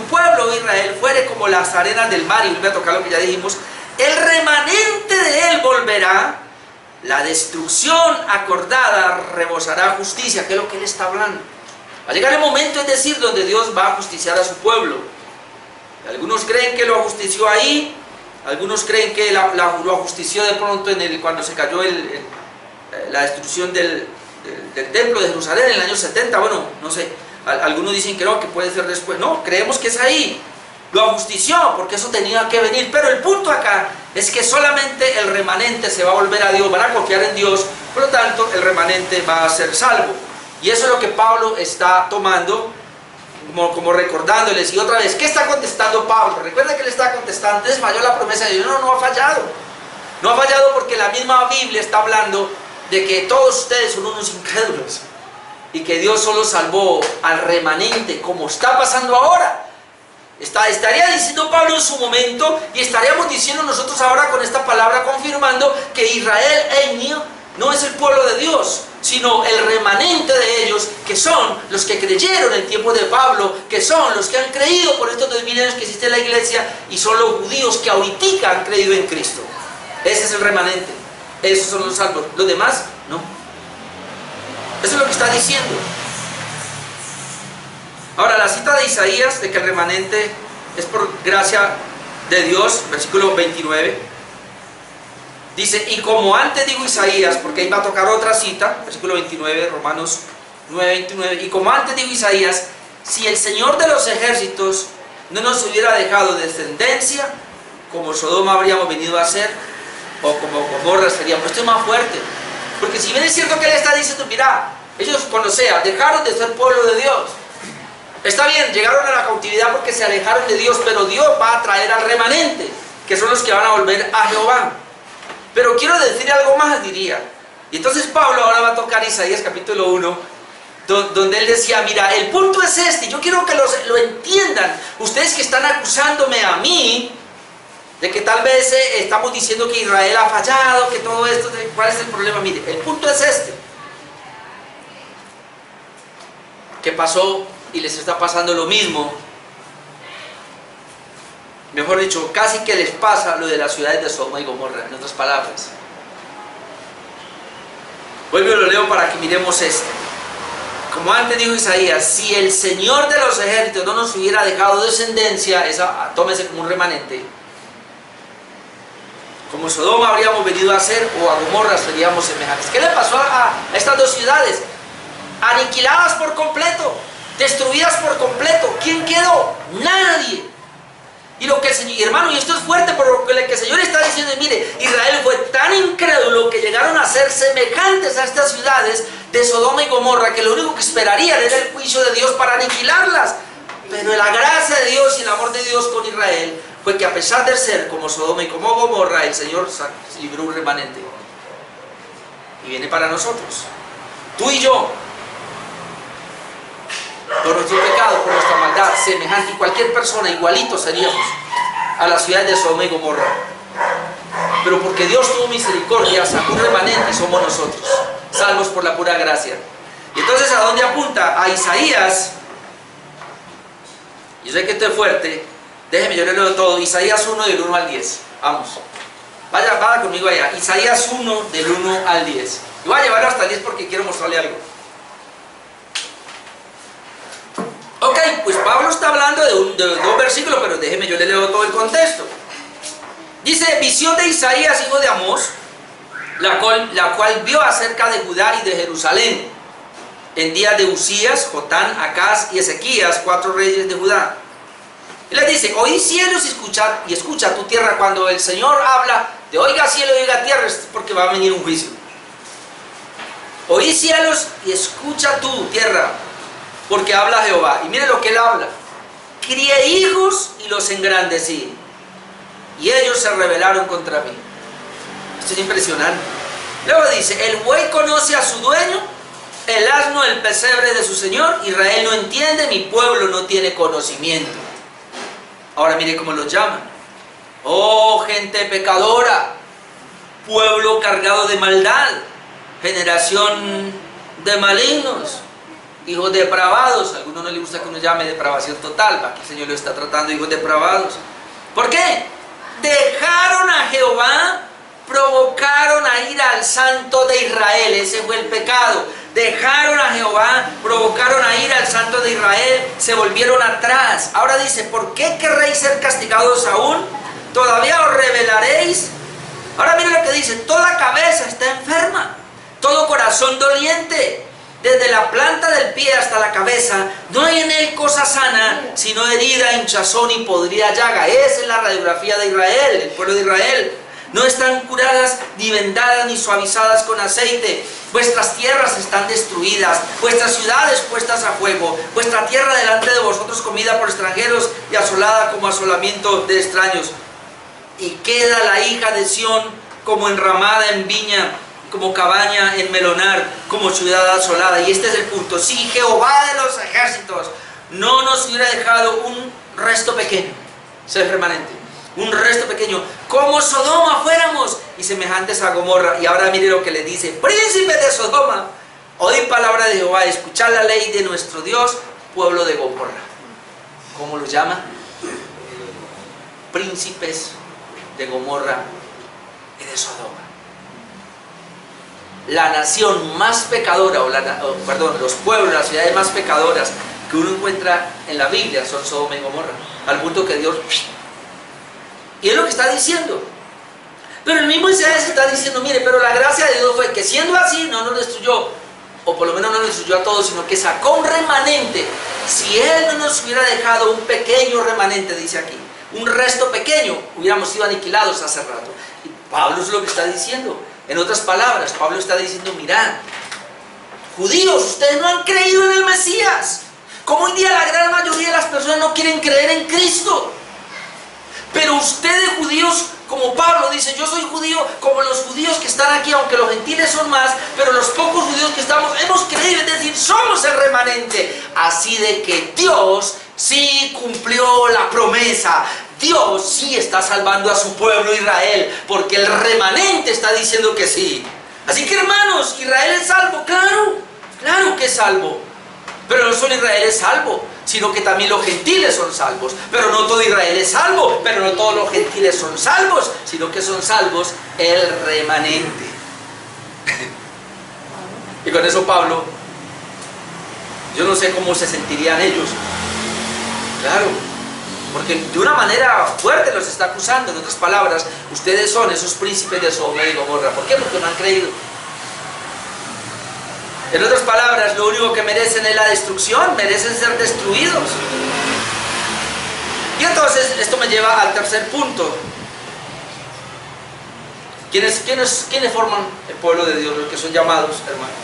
pueblo Israel fuere como las arenas del mar, y vuelve a tocar lo que ya dijimos, el remanente de él volverá, la destrucción acordada rebosará justicia, que es lo que él está hablando. Va a llegar el momento, es decir, donde Dios va a justiciar a su pueblo. Algunos creen que lo ajustició ahí, algunos creen que lo ajustició de pronto cuando se cayó la destrucción del templo de Jerusalén en el año 70, bueno, no sé. Algunos dicen que no, que puede ser después. No, creemos que es ahí. Lo ajustició porque eso tenía que venir. Pero el punto acá es que solamente el remanente se va a volver a Dios, van a confiar en Dios. Por lo tanto, el remanente va a ser salvo. Y eso es lo que Pablo está tomando, como recordándoles. Y otra vez, ¿qué está contestando Pablo? Recuerda que él está contestando, es mayor la promesa de Dios. No ha fallado. No ha fallado porque la misma Biblia está hablando de que todos ustedes son unos incrédulos y que Dios solo salvó al remanente, como está pasando ahora. Estaría diciendo Pablo en su momento, y estaríamos diciendo nosotros ahora con esta palabra, confirmando que Israel etnia no es el pueblo de Dios, sino el remanente de ellos, que son los que creyeron en el tiempo de Pablo, que son los que han creído por estos 2000 años que existe la iglesia, y son los judíos que ahorita han creído en Cristo. Ese es el remanente, esos son los salvos. Los demás, no. Eso es lo que está diciendo. Ahora, la cita de Isaías, de que el remanente es por gracia de Dios, versículo 29, dice, y como antes dijo Isaías, porque ahí va a tocar otra cita, versículo 29, Romanos 9, 29, y como antes dijo Isaías, si el Señor de los ejércitos no nos hubiera dejado descendencia, como Sodoma habríamos venido a ser, o como Gomorra seríamos. Esto es más fuerte, porque si bien es cierto que él está diciendo, mira, ellos cuando sea, dejaron de ser pueblo de Dios. Está bien, llegaron a la cautividad porque se alejaron de Dios, pero Dios va a traer al remanente, que son los que van a volver a Jehová. Pero quiero decir algo más, diría. Y entonces Pablo ahora va a tocar Isaías capítulo 1, donde él decía, mira, el punto es este, yo quiero que lo entiendan. Ustedes que están acusándome a mí, de que tal vez estamos diciendo que Israel ha fallado, que todo esto, ¿cuál es el problema? Mire, el punto es este. ¿Qué pasó? Y les está pasando lo mismo, mejor dicho, casi que les pasa lo de las ciudades de Sodoma y Gomorra, en otras palabras. Vuelvo y lo leo para que miremos esto. Como antes dijo Isaías, si el Señor de los ejércitos no nos hubiera dejado descendencia, esa tómese como un remanente, como Sodoma habríamos venido a ser, o a Gomorra seríamos semejantes. ¿Qué le pasó a estas dos ciudades? Aniquiladas por completo, destruidas por completo. ¿Quién quedó? Nadie. Y lo que el Señor, hermano, y esto es fuerte, pero lo que el Señor está diciendo es, mire, Israel fue tan incrédulo que llegaron a ser semejantes a estas ciudades de Sodoma y Gomorra, que lo único que esperarían era el juicio de Dios para aniquilarlas. Pero la gracia de Dios y el amor de Dios con Israel fue que, a pesar de ser como Sodoma y como Gomorra, el Señor libró un remanente. Y viene para nosotros, tú y yo, por nuestro pecado, por nuestra maldad, semejante, y cualquier persona igualito seríamos a las ciudades de Sodoma y Gomorra. Pero porque Dios tuvo misericordia, sacó un remanente y somos nosotros, salvos por la pura gracia. Y entonces, ¿a dónde apunta? A Isaías. Yo sé que esto es fuerte, déjeme, yo le leo todo. Isaías 1 del 1 al 10. Vamos, vaya conmigo allá. Isaías 1 del 1 al 10. Y voy a llevarlo hasta el 10 porque quiero mostrarle algo. Ok, pues Pablo está hablando de dos versículos, pero déjeme, yo le leo todo el contexto. Dice, visión de Isaías, hijo de Amós, la cual vio acerca de Judá y de Jerusalén, en días de Usías, Jotán, Acaz y Ezequías, 4 reyes de Judá. Y les dice, oí cielos y escucha tu tierra. Cuando el Señor habla de oiga cielo y oiga tierra, es porque va a venir un juicio. Oí cielos y escucha tu tierra, porque habla Jehová. Y mire lo que él habla. Crié hijos y los engrandecí, y ellos se rebelaron contra mí. Esto es impresionante. Luego dice, el buey conoce a su dueño, el asno el pesebre de su señor. Israel no entiende, mi pueblo no tiene conocimiento. Ahora mire cómo los llaman. Oh gente pecadora, pueblo cargado de maldad, generación de malignos, hijos depravados. A algunos no les gusta que uno llame depravación total, aquí el Señor lo está tratando hijos depravados. ¿Por qué? Dejaron a Jehová, provocaron a ir al Santo de Israel. Ese fue el pecado. Dejaron a Jehová, provocaron a ir al Santo de Israel, se volvieron atrás. Ahora dice, ¿por qué querréis ser castigados aún? ¿Todavía os rebelaréis? Ahora mire lo que dice, toda cabeza está enferma, todo corazón doliente. Desde la planta del pie hasta la cabeza, no hay en él cosa sana, sino herida, hinchazón y podrida llaga. Esa es la radiografía de Israel, el pueblo de Israel. No están curadas, ni vendadas, ni suavizadas con aceite. Vuestras tierras están destruidas, vuestras ciudades puestas a fuego, vuestra tierra delante de vosotros comida por extranjeros y asolada como asolamiento de extraños. Y queda la hija de Sión como enramada en viña, como cabaña en melonar, como ciudad asolada. Y este es el punto: si Jehová de los ejércitos no nos hubiera dejado un resto pequeño, ser remanente, un resto pequeño, como Sodoma fuéramos, y semejantes a Gomorra. Y ahora mire lo que le dice: príncipe de Sodoma, oíd palabra de Jehová, escuchad la ley de nuestro Dios, pueblo de Gomorra. ¿Cómo lo llama? Príncipes de Gomorra y de Sodoma. La nación más pecadora, los pueblos, las ciudades más pecadoras que uno encuentra en la Biblia son Sodoma y Gomorra, al punto que Dios... Y es lo que está diciendo. Pero el mismo Isaías está diciendo: mire, pero la gracia de Dios fue que, siendo así, no nos destruyó, o por lo menos no nos destruyó a todos, sino que sacó un remanente. Si Él no nos hubiera dejado un pequeño remanente, dice aquí, un resto pequeño, hubiéramos sido aniquilados hace rato. Y Pablo es lo que está diciendo. En otras palabras, Pablo está diciendo: mirad, judíos, ustedes no han creído en el Mesías. Como hoy día la gran mayoría de las personas no quieren creer en Cristo. Pero ustedes, judíos, como Pablo dice: yo soy judío como los judíos que están aquí, aunque los gentiles son más, pero los pocos judíos que estamos, hemos creído, es decir, somos el remanente. Así de que Dios sí cumplió la promesa. Dios sí está salvando a su pueblo Israel, porque el remanente está diciendo que sí. Así que, hermanos, Israel es salvo, claro, claro que es salvo. Pero no solo Israel es salvo, sino que también los gentiles son salvos. Pero no todo Israel es salvo, pero no todos los gentiles son salvos, sino que son salvos el remanente. Y con eso Pablo, yo no sé cómo se sentirían ellos. Claro, porque de una manera fuerte los está acusando. En otras palabras, ustedes son esos príncipes de Sodoma y Gomorra. ¿Por qué? Porque no han creído. En otras palabras, lo único que merecen es la destrucción, merecen ser destruidos. Y entonces esto me lleva al tercer punto. ¿Quiénes forman el pueblo de Dios? Los que son llamados, hermanos.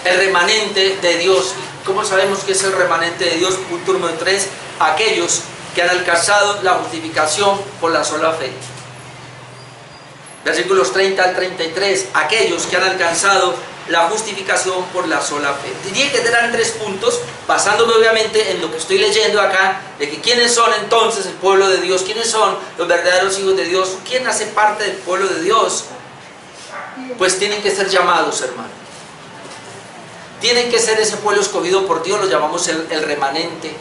El remanente de Dios. ¿Cómo sabemos que es el remanente de Dios? Punto número 3. Aquellos que han alcanzado la justificación por la sola fe. Versículos 30 al 33. Aquellos que han alcanzado la justificación por la sola fe. Diría que eran 3 puntos, basándome obviamente en lo que estoy leyendo acá, de que quiénes son entonces el pueblo de Dios, quiénes son los verdaderos hijos de Dios, quién hace parte del pueblo de Dios. Pues tienen que ser llamados, hermano. Tienen que ser ese pueblo escogido por Dios, lo llamamos el remanente.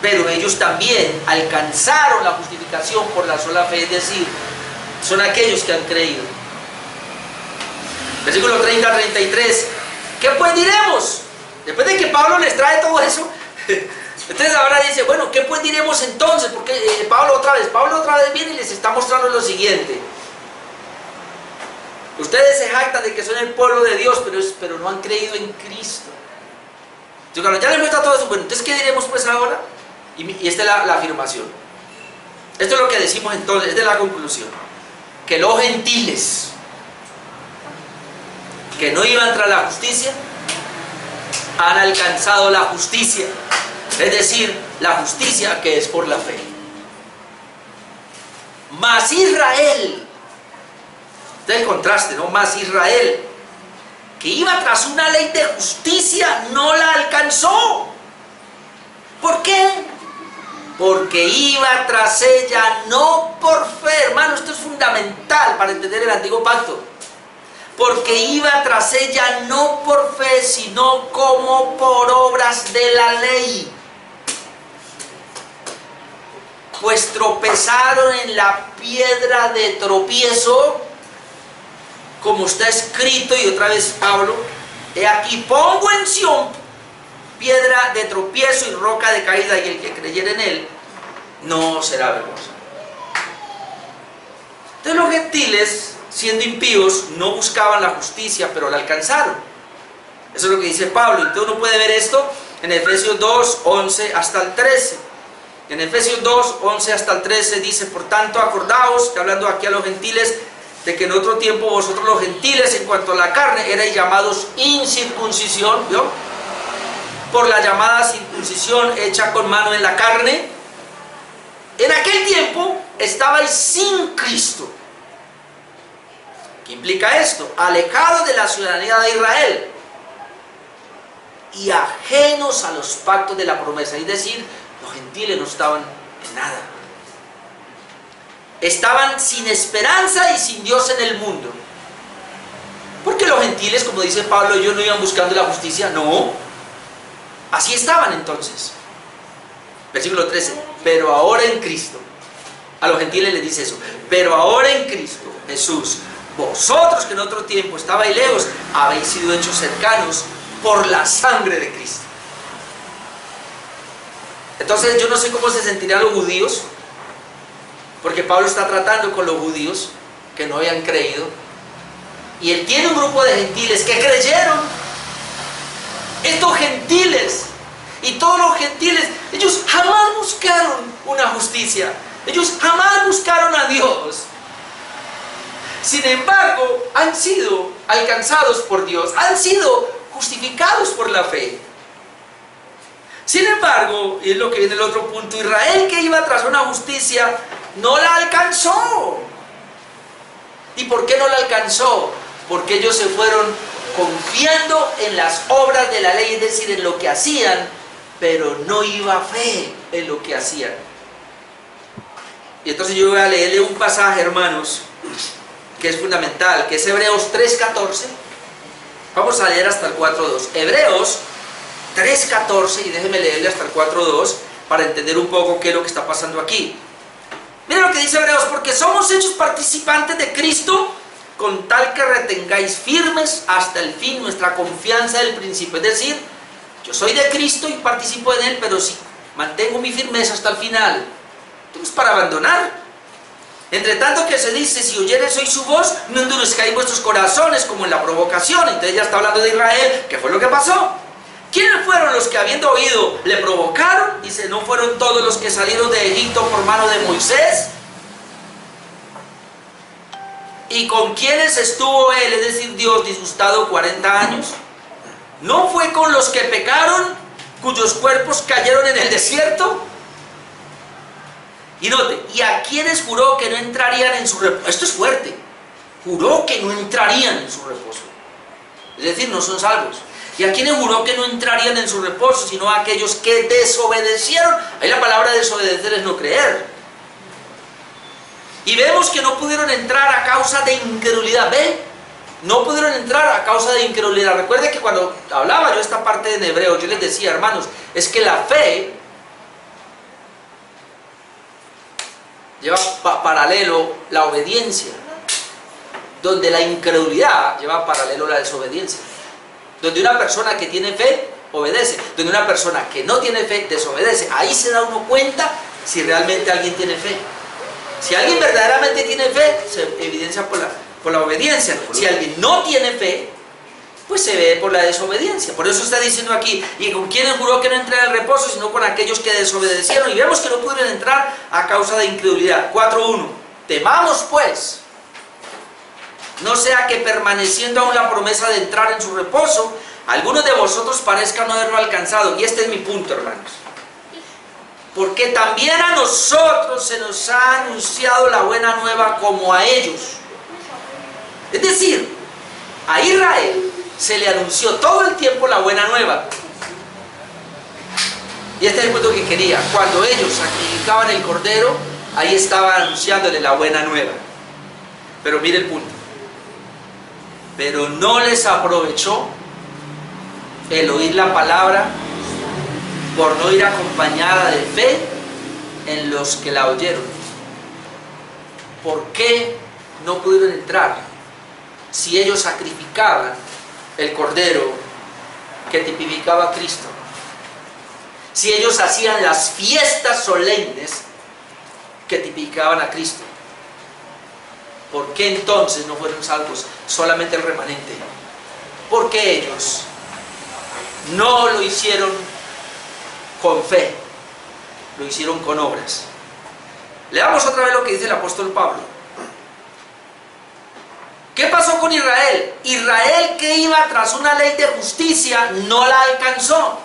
Pero ellos también alcanzaron la justificación por la sola fe, es decir, son aquellos que han creído. Versículo 30 a 33. ¿Qué pues diremos? Después de que Pablo les trae todo eso, entonces ahora dice: bueno, ¿qué pues diremos entonces? Porque Pablo otra vez viene y les está mostrando lo siguiente. Ustedes se jactan de que son el pueblo de Dios, pero no han creído en Cristo. Entonces, cuando ya les muestra todo eso, bueno, entonces ¿qué diremos pues ahora? Y esta es la afirmación. Esto es lo que decimos entonces, esta es la conclusión. Que los gentiles que no iban tras la justicia han alcanzado la justicia, es decir, la justicia que es por la fe. Mas Israel, este es el contraste, ¿no? Mas Israel, que iba tras una ley de justicia, no la alcanzó. ¿Por qué? Porque iba tras ella no por fe. Hermano, esto es fundamental para entender el antiguo pacto. Porque iba tras ella no por fe, sino como por obras de la ley. Pues tropezaron en la piedra de tropiezo, como está escrito, y otra vez Pablo: he aquí pongo en Sión piedra de tropiezo y roca de caída, y el que creyere en él no será avergonzado. Entonces los gentiles, siendo impíos, no buscaban la justicia, pero la alcanzaron. Eso es lo que dice Pablo. Entonces uno puede ver esto en Efesios 2, 11 hasta el 13. En Efesios 2, 11 hasta el 13 dice: por tanto, acordaos, que hablando aquí a los gentiles, de que en otro tiempo vosotros los gentiles, en cuanto a la carne, erais llamados incircuncisión, ¿vio? Por la llamada circuncisión hecha con mano en la carne. En aquel tiempo estabais sin Cristo, ¿Qué implica esto? Alejados de la ciudadanía de Israel y ajenos a los pactos de la promesa. Es decir, los gentiles no estaban en nada. Estaban sin esperanza y sin Dios en el mundo. Porque los gentiles, como dice Pablo, ellos no iban buscando la justicia. No. Así estaban entonces. Versículo 13. Pero ahora en Cristo. A los gentiles les dice eso. Pero ahora en Cristo Jesús, vosotros que en otro tiempo estabais lejos, habéis sido hechos cercanos por la sangre de Cristo. Entonces yo no sé cómo se sentirían los judíos, porque Pablo está tratando con los judíos que no habían creído, y él tiene un grupo de gentiles que creyeron. Estos gentiles y todos los gentiles, ellos jamás buscaron una justicia, ellos jamás buscaron a Dios. Sin embargo, han sido alcanzados por Dios, han sido justificados por la fe. Sin embargo, y es lo que viene el otro punto, Israel, que iba tras una justicia, no la alcanzó. ¿Y por qué no la alcanzó? Porque ellos se fueron confiando en las obras de la ley, es decir, en lo que hacían, pero no iba fe en lo que hacían. Y entonces yo voy a leerle un pasaje, hermanos, que es fundamental, que es Hebreos 3:14. Vamos a leer hasta el 4:2. Hebreos 3:14, y déjenme leerle hasta el 4:2 para entender un poco qué es lo que está pasando aquí. Miren lo que dice Hebreos: porque somos hechos participantes de Cristo, con tal que retengáis firmes hasta el fin nuestra confianza del principio. Es decir, yo soy de Cristo y participo en Él, pero si mantengo mi firmeza hasta el final, entonces para abandonar. Entre tanto que se dice, si oyereis hoy su voz, no endurezcáis vuestros corazones como en la provocación. Entonces ya está hablando de Israel. ¿Qué fue lo que pasó? ¿Quiénes fueron los que, habiendo oído, le provocaron? Dice, ¿no fueron todos los que salieron de Egipto por mano de Moisés? ¿Y con quiénes estuvo él, es decir, Dios, disgustado 40 años? ¿No fue con los que pecaron, cuyos cuerpos cayeron en el desierto? Y note, ¿y a quiénes juró que no entrarían en su reposo? Esto es fuerte. Juró que no entrarían en su reposo. Es decir, no son salvos. ¿Y a quiénes juró que no entrarían en su reposo, sino a aquellos que desobedecieron? Ahí la palabra desobedecer es no creer. Y vemos que no pudieron entrar a causa de incredulidad. ¿Ve? No pudieron entrar a causa de incredulidad. Recuerde que cuando hablaba yo esta parte en hebreo, yo les decía, hermanos, es que la fe lleva paralelo la obediencia, donde la incredulidad lleva paralelo la desobediencia. Donde una persona que tiene fe, obedece. Donde una persona que no tiene fe, desobedece. Ahí se da uno cuenta si realmente alguien tiene fe. Si alguien verdaderamente tiene fe, se evidencia por la obediencia. Si alguien no tiene fe, pues se ve por la desobediencia. Por eso está diciendo aquí, ¿y con quiénes juró que no entrara en el reposo, sino con aquellos que desobedecieron? Y vemos que no pudieron entrar a causa de incredulidad. 4:1. Temamos pues, no sea que permaneciendo aún la promesa de entrar en su reposo, algunos de vosotros parezcan no haberlo alcanzado. Y este es mi punto, hermanos. Porque también a nosotros se nos ha anunciado la buena nueva como a ellos. Es decir, a Israel se le anunció todo el tiempo la buena nueva. Y este es el punto que quería. Cuando ellos sacrificaban el cordero, ahí estaba anunciándole la buena nueva. Pero mire el punto. Pero no les aprovechó el oír la palabra por no ir acompañada de fe en los que la oyeron. ¿Por qué no pudieron entrar si ellos sacrificaban el cordero que tipificaba a Cristo? Si ellos hacían las fiestas solemnes que tipificaban a Cristo, ¿por qué entonces no fueron salvos solamente el remanente? Porque ellos no lo hicieron con fe, lo hicieron con obras. Leamos otra vez lo que dice el apóstol Pablo. ¿Qué pasó con Israel? Israel, que iba tras una ley de justicia, no la alcanzó.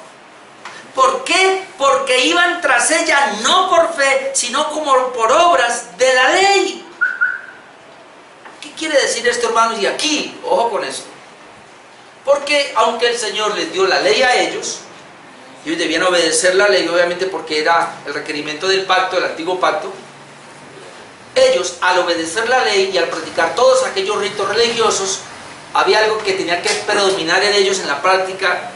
¿Por qué? Porque iban tras ella no por fe, sino como por obras de la ley. quiere decir esto, hermanos? Y aquí, ojo con esto. Porque aunque el Señor les dio la ley a ellos debían obedecer la ley, obviamente porque era el requerimiento del pacto, del antiguo pacto, ellos al obedecer la ley y al practicar todos aquellos ritos religiosos, había algo que tenía que predominar en ellos en la práctica,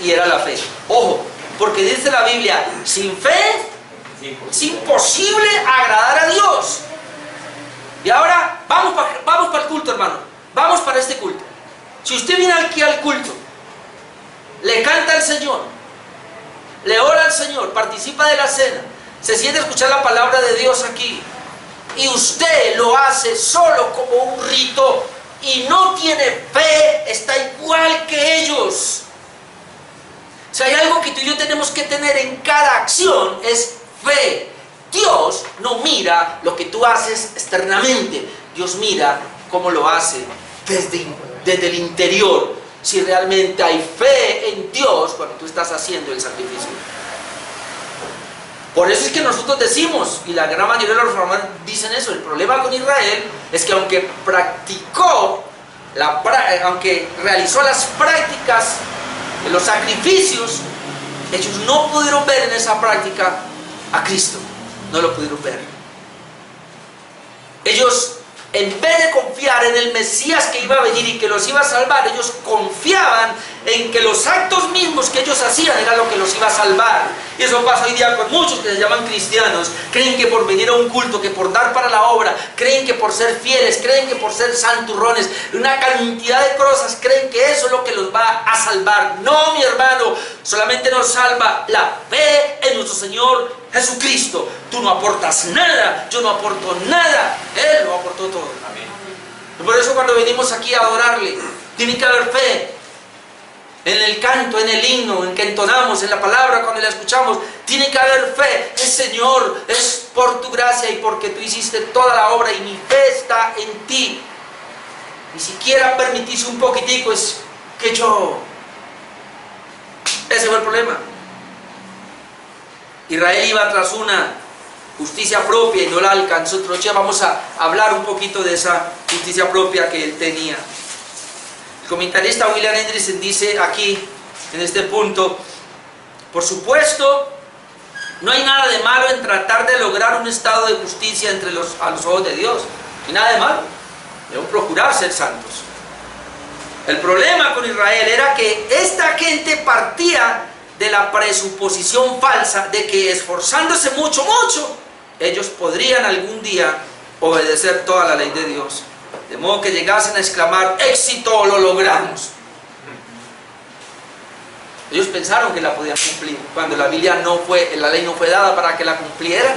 y era la fe. Ojo, porque dice la Biblia, sin fe es imposible agradar a Dios. Y ahora vamos para el culto, hermano. Vamos para este culto. Si usted viene aquí al culto, le canta al Señor, le ora al Señor, participa de la cena, se siente a escuchar la palabra de Dios aquí, y usted lo hace solo como un rito y no tiene fe, está igual que ellos. Si hay algo que tú y yo tenemos que tener en cada acción, es fe. Dios no mira lo que tú haces externamente, Dios mira cómo lo hace desde el interior, si realmente hay fe en Dios cuando tú estás haciendo el sacrificio. Por eso es que nosotros decimos, y la gran mayoría de los reformadores dicen eso, el problema con Israel es que aunque aunque realizó las prácticas, los sacrificios, ellos no pudieron ver en esa práctica a Cristo, no lo pudieron ver. Ellos, en vez de confiar en el Mesías que iba a venir y que los iba a salvar, ellos confiaban en que los actos mismos que ellos hacían era lo que los iba a salvar. Y eso pasa hoy día con muchos que se llaman cristianos. Creen que por venir a un culto, que por dar para la obra, creen que por ser fieles, creen que por ser santurrones, una cantidad de cosas, creen que eso es lo que los va a salvar. No, mi hermano, solamente nos salva la fe en nuestro Señor Jesucristo. Tú no aportas nada, yo no aporto nada, Él lo aportó todo. Amén. Por eso cuando venimos aquí a adorarle, tiene que haber fe. En el canto, en el himno, en que entonamos, en la palabra, cuando la escuchamos, tiene que haber fe. Es Señor, es por tu gracia y porque tú hiciste toda la obra y mi fe está en ti. Ni siquiera permitís un poquitico, es que yo... Ese fue el problema. Israel iba tras una justicia propia y no la alcanzó. Entonces vamos a hablar un poquito de esa justicia propia que él tenía. El comentarista William Hendrickson dice aquí, en este punto, por supuesto, no hay nada de malo en tratar de lograr un estado de justicia a los ojos de Dios. No hay nada de malo. Debemos procurar ser santos. El problema con Israel era que esta gente partía de la presuposición falsa de que esforzándose mucho, ellos podrían algún día obedecer toda la ley de Dios. De modo que llegasen a exclamar, éxito, lo logramos. Ellos pensaron que la podían cumplir, cuando la ley no fue dada para que la cumplieran,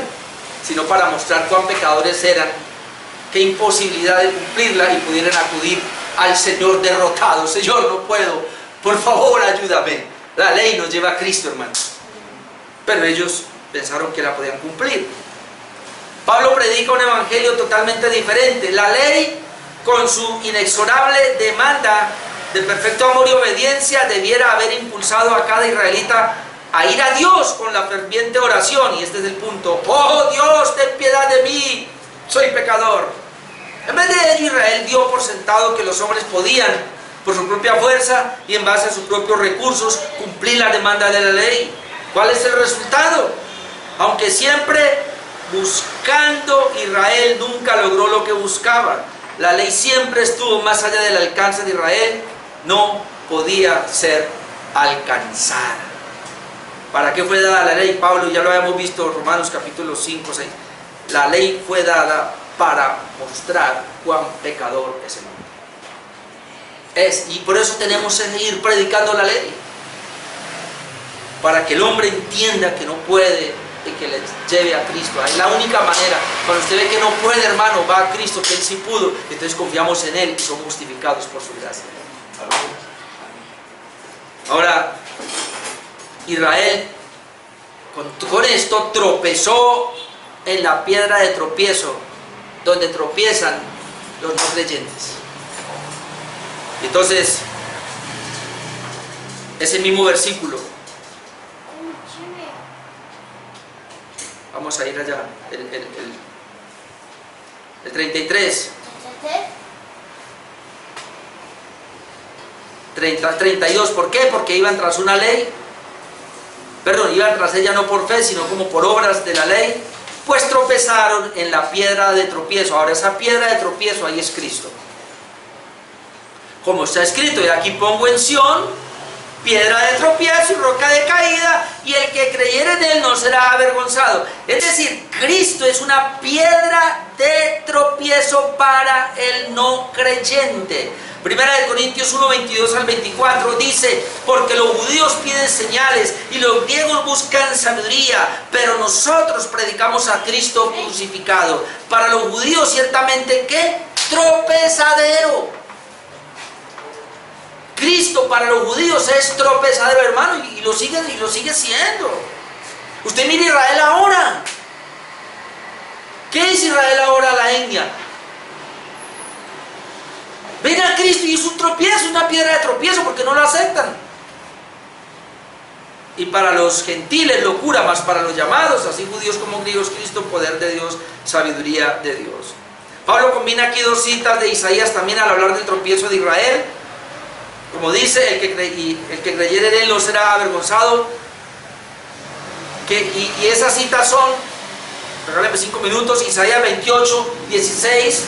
sino para mostrar cuán pecadores eran, qué imposibilidad de cumplirla, y pudieran acudir al Señor derrotado. Señor, no puedo, por favor ayúdame. La ley nos lleva a Cristo, hermanos. Pero ellos pensaron que la podían cumplir. Pablo predica un evangelio totalmente diferente. La ley, con su inexorable demanda de perfecto amor y obediencia, debiera haber impulsado a cada israelita a ir a Dios con la ferviente oración. Y este es el punto. ¡Oh Dios, ten piedad de mí! Soy pecador. En vez de ello, Israel dio por sentado que los hombres podían, por su propia fuerza y en base a sus propios recursos, cumplir la demanda de la ley. ¿Cuál es el resultado? Aunque siempre buscando, Israel nunca logró lo que buscaba. La ley siempre estuvo más allá del alcance de Israel, no podía ser alcanzada. ¿Para qué fue dada la ley? Pablo, ya lo habíamos visto, Romanos capítulo 5, 6. La ley fue dada para mostrar cuán pecador es el hombre. Y por eso tenemos que seguir predicando la ley, para que el hombre entienda que no puede y que le lleve a Cristo. Es la única manera. Cuando usted ve que no puede, hermano, va a Cristo, que Él sí pudo. Entonces confiamos en Él y somos justificados por su gracia. Ahora, Israel con esto tropezó en la piedra de tropiezo, donde tropiezan los no creyentes. Entonces, ese mismo versículo, vamos a ir allá, el 33. 32. ¿Por qué? Porque iban tras una ley. Perdón, iban tras ella no por fe, sino como por obras de la ley. Pues tropezaron en la piedra de tropiezo. Ahora esa piedra de tropiezo ahí es Cristo. Como está escrito, y aquí pongo en Sión piedra de tropiezo y roca de caída, y el que creyere en él no será avergonzado. Es decir, Cristo es una piedra de tropiezo para el no creyente. Primera de Corintios 1, 22 al 24 dice: porque los judíos piden señales y los griegos buscan sabiduría, pero nosotros predicamos a Cristo crucificado. Para los judíos ciertamente, ¿qué? Tropezadero. Cristo para los judíos es tropezadero, hermano, y lo sigue siendo. Usted mire Israel ahora. ¿Qué es Israel ahora, la etnia? Ven a Cristo y es un tropiezo, una piedra de tropiezo, porque no lo aceptan. Y para los gentiles, locura, más para los llamados, así judíos como griegos, Cristo, poder de Dios, sabiduría de Dios. Pablo combina aquí dos citas de Isaías también al hablar del tropiezo de Israel. Como dice, el que creyere en él no será avergonzado. Y esas citas son, regálame 5 minutos, Isaías 28, 16.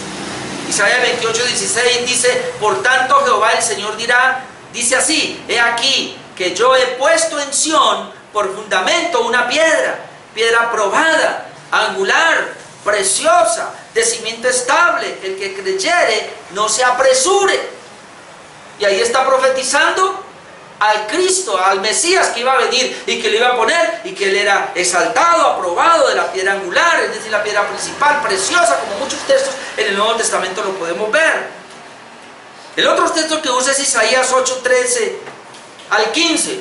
Isaías 28, 16 dice: por tanto Jehová el Señor dirá, dice así: he aquí que yo he puesto en Sión por fundamento una piedra probada, angular, preciosa, de cimiento estable. El que creyere no se apresure. Y ahí está profetizando al Cristo, al Mesías que iba a venir y que le iba a poner, y que él era exaltado, aprobado de la piedra angular, es decir, la piedra principal, preciosa, como muchos textos en el Nuevo Testamento lo podemos ver. El otro texto que usa es Isaías 8, 13 al 15,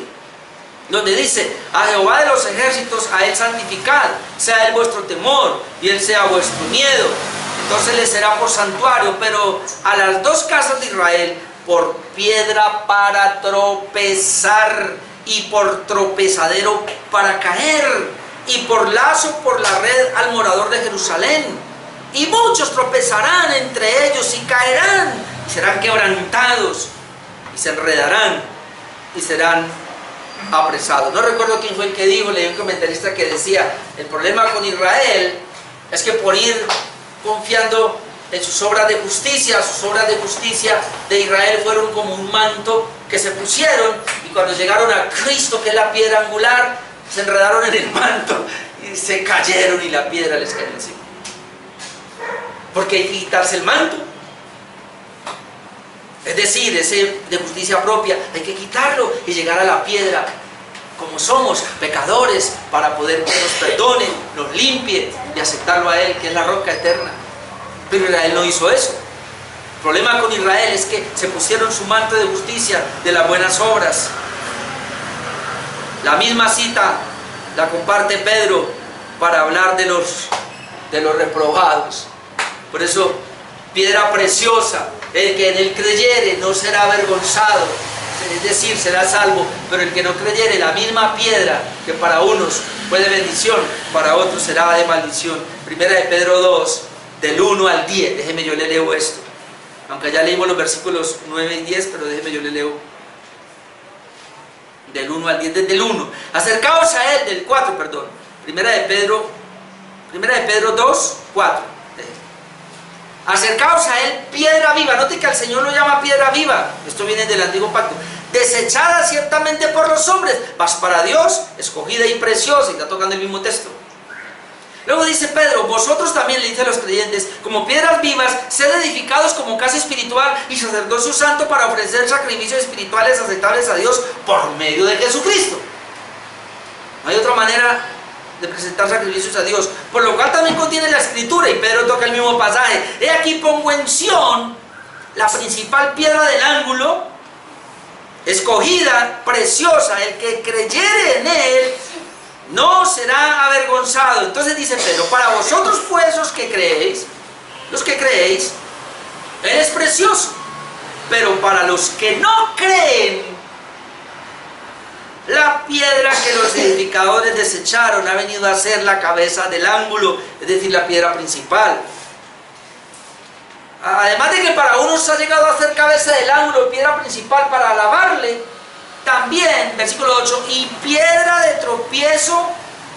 donde dice: a Jehová de los ejércitos, a él santificad, sea él vuestro temor y él sea vuestro miedo. Entonces le será por santuario, pero a las dos casas de Israel por piedra para tropezar, y por tropezadero para caer, y por lazo por la red al morador de Jerusalén. Y muchos tropezarán entre ellos y caerán, y serán quebrantados, y se enredarán, y serán apresados. No recuerdo quién fue el que dijo, leí un comentarista que decía: el problema con Israel es que por ir confiando en sus obras de justicia de Israel fueron como un manto que se pusieron, y cuando llegaron a Cristo, que es la piedra angular, se enredaron en el manto y se cayeron, y la piedra les cayó encima. Porque hay que quitarse el manto, es decir, ese de justicia propia, hay que quitarlo y llegar a la piedra como somos, pecadores, para poder que nos perdone, nos limpie, y aceptarlo a él, que es la roca eterna. Pero Israel no hizo eso. El problema con Israel es que se pusieron su manto de justicia, de las buenas obras. La misma cita la comparte Pedro para hablar de los reprobados. Por eso, piedra preciosa, el que en él creyere no será avergonzado, es decir, será salvo. Pero el que no creyere, la misma piedra que para unos fue de bendición, para otros será de maldición. Primera de Pedro 2, del 1 al 10, déjeme yo le leo esto. Aunque ya leímos los versículos 9 y 10, pero déjeme yo le leo del 1 al 10, desde el 1. Acercaos a él, del 4, perdón. Primera de Pedro 2, 4. Acercaos a él, piedra viva. Note que al Señor lo llama piedra viva. Esto viene del antiguo pacto. Desechada ciertamente por los hombres, mas para Dios escogida y preciosa. Y está tocando el mismo texto. Luego dice Pedro: vosotros también, le dice a los creyentes, como piedras vivas, sed edificados como casa espiritual y sacerdocio santo, para ofrecer sacrificios espirituales aceptables a Dios por medio de Jesucristo. No hay otra manera de presentar sacrificios a Dios, por lo cual también contiene la escritura, y Pedro toca el mismo pasaje: he aquí pongo en Sión la principal piedra del ángulo, escogida, preciosa, el que creyere en él no será avergonzado. Entonces dice Pedro: para vosotros pues los que creéis, él es precioso, pero para los que no creen, la piedra que los edificadores desecharon ha venido a ser la cabeza del ángulo, es decir, la piedra principal. además de que para unos ha llegado a ser cabeza del ángulo, piedra principal para alabarle, también, versículo 8, y piedra de tropiezo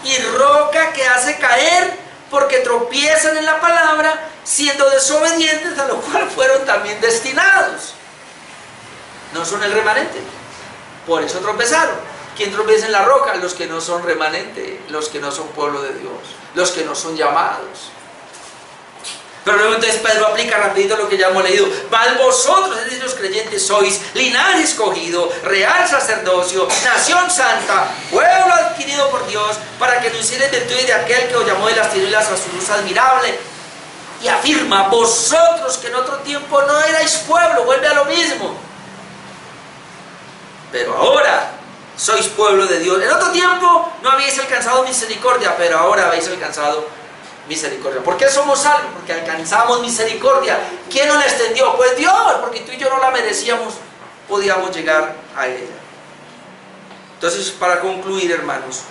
y roca que hace caer, porque tropiezan en la palabra, siendo desobedientes, a lo cual fueron también destinados. No son el remanente, por eso tropezaron. ¿Quién tropieza en la roca? Los que no son remanente, los que no son pueblo de Dios, los que no son llamados. Pero luego entonces Pedro aplica rapidito lo que ya hemos leído. Mas vosotros, es decir, los creyentes, sois linaje escogido, real sacerdocio, nación santa, pueblo adquirido por Dios, para que anunciéis virtudes de aquel que os llamó de las tinieblas a su luz admirable. Y afirma, vosotros que en otro tiempo no erais pueblo, vuelve a lo mismo. Pero ahora sois pueblo de Dios. En otro tiempo no habéis alcanzado misericordia, pero ahora habéis alcanzado misericordia. ¿Por qué somos salvos? Porque alcanzamos misericordia. ¿Quién nos la extendió? Pues Dios, porque tú y yo no la merecíamos, podíamos llegar a ella. Entonces, para concluir, hermanos,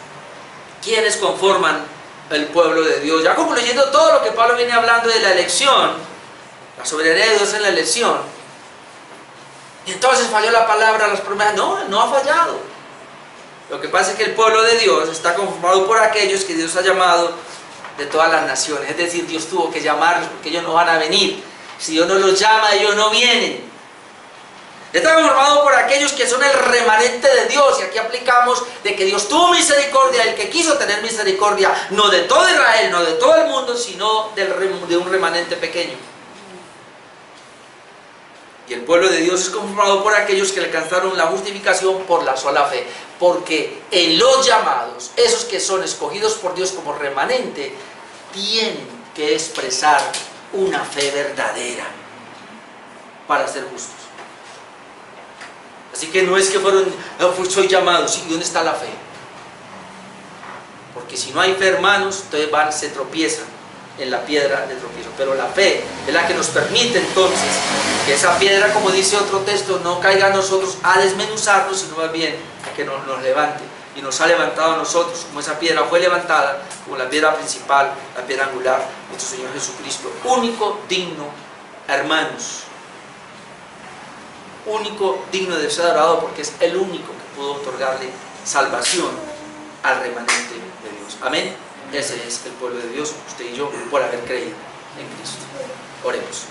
¿quiénes conforman el pueblo de Dios? Ya concluyendo todo lo que Pablo viene hablando de la elección, la soberanía de Dios en la elección. Y entonces falló la palabra, las promesas. No, no ha fallado. Lo que pasa es que el pueblo de Dios está conformado por aquellos que Dios ha llamado de todas las naciones. Es decir, Dios tuvo que llamarlos porque ellos no van a venir. Si Dios no los llama, ellos no vienen. Está conformado por aquellos que son el remanente de Dios. Y aquí aplicamos de que Dios tuvo misericordia, el que quiso tener misericordia, no de todo Israel, no de todo el mundo, sino de un remanente pequeño. Y el pueblo de Dios es conformado por aquellos que alcanzaron la justificación por la sola fe. Porque en los llamados, esos que son escogidos por Dios como remanente, tienen que expresar una fe verdadera para ser justos. Así que no es que fueron, no, pues soy llamado, sí, ¿dónde está la fe? Porque si no hay fe, hermanos, entonces se tropiezan en la piedra de tropiezo. Pero la fe es la que nos permite entonces que esa piedra, como dice otro texto, no caiga a nosotros a desmenuzarnos, sino más bien a que nos levante. Y nos ha levantado a nosotros, como esa piedra fue levantada, como la piedra principal, la piedra angular, nuestro Señor Jesucristo. Único digno, hermanos, único digno de ser adorado, porque es el único que pudo otorgarle salvación al remanente de Dios. Amén. Ese es el pueblo de Dios, usted y yo, por haber creído en Cristo. Oremos.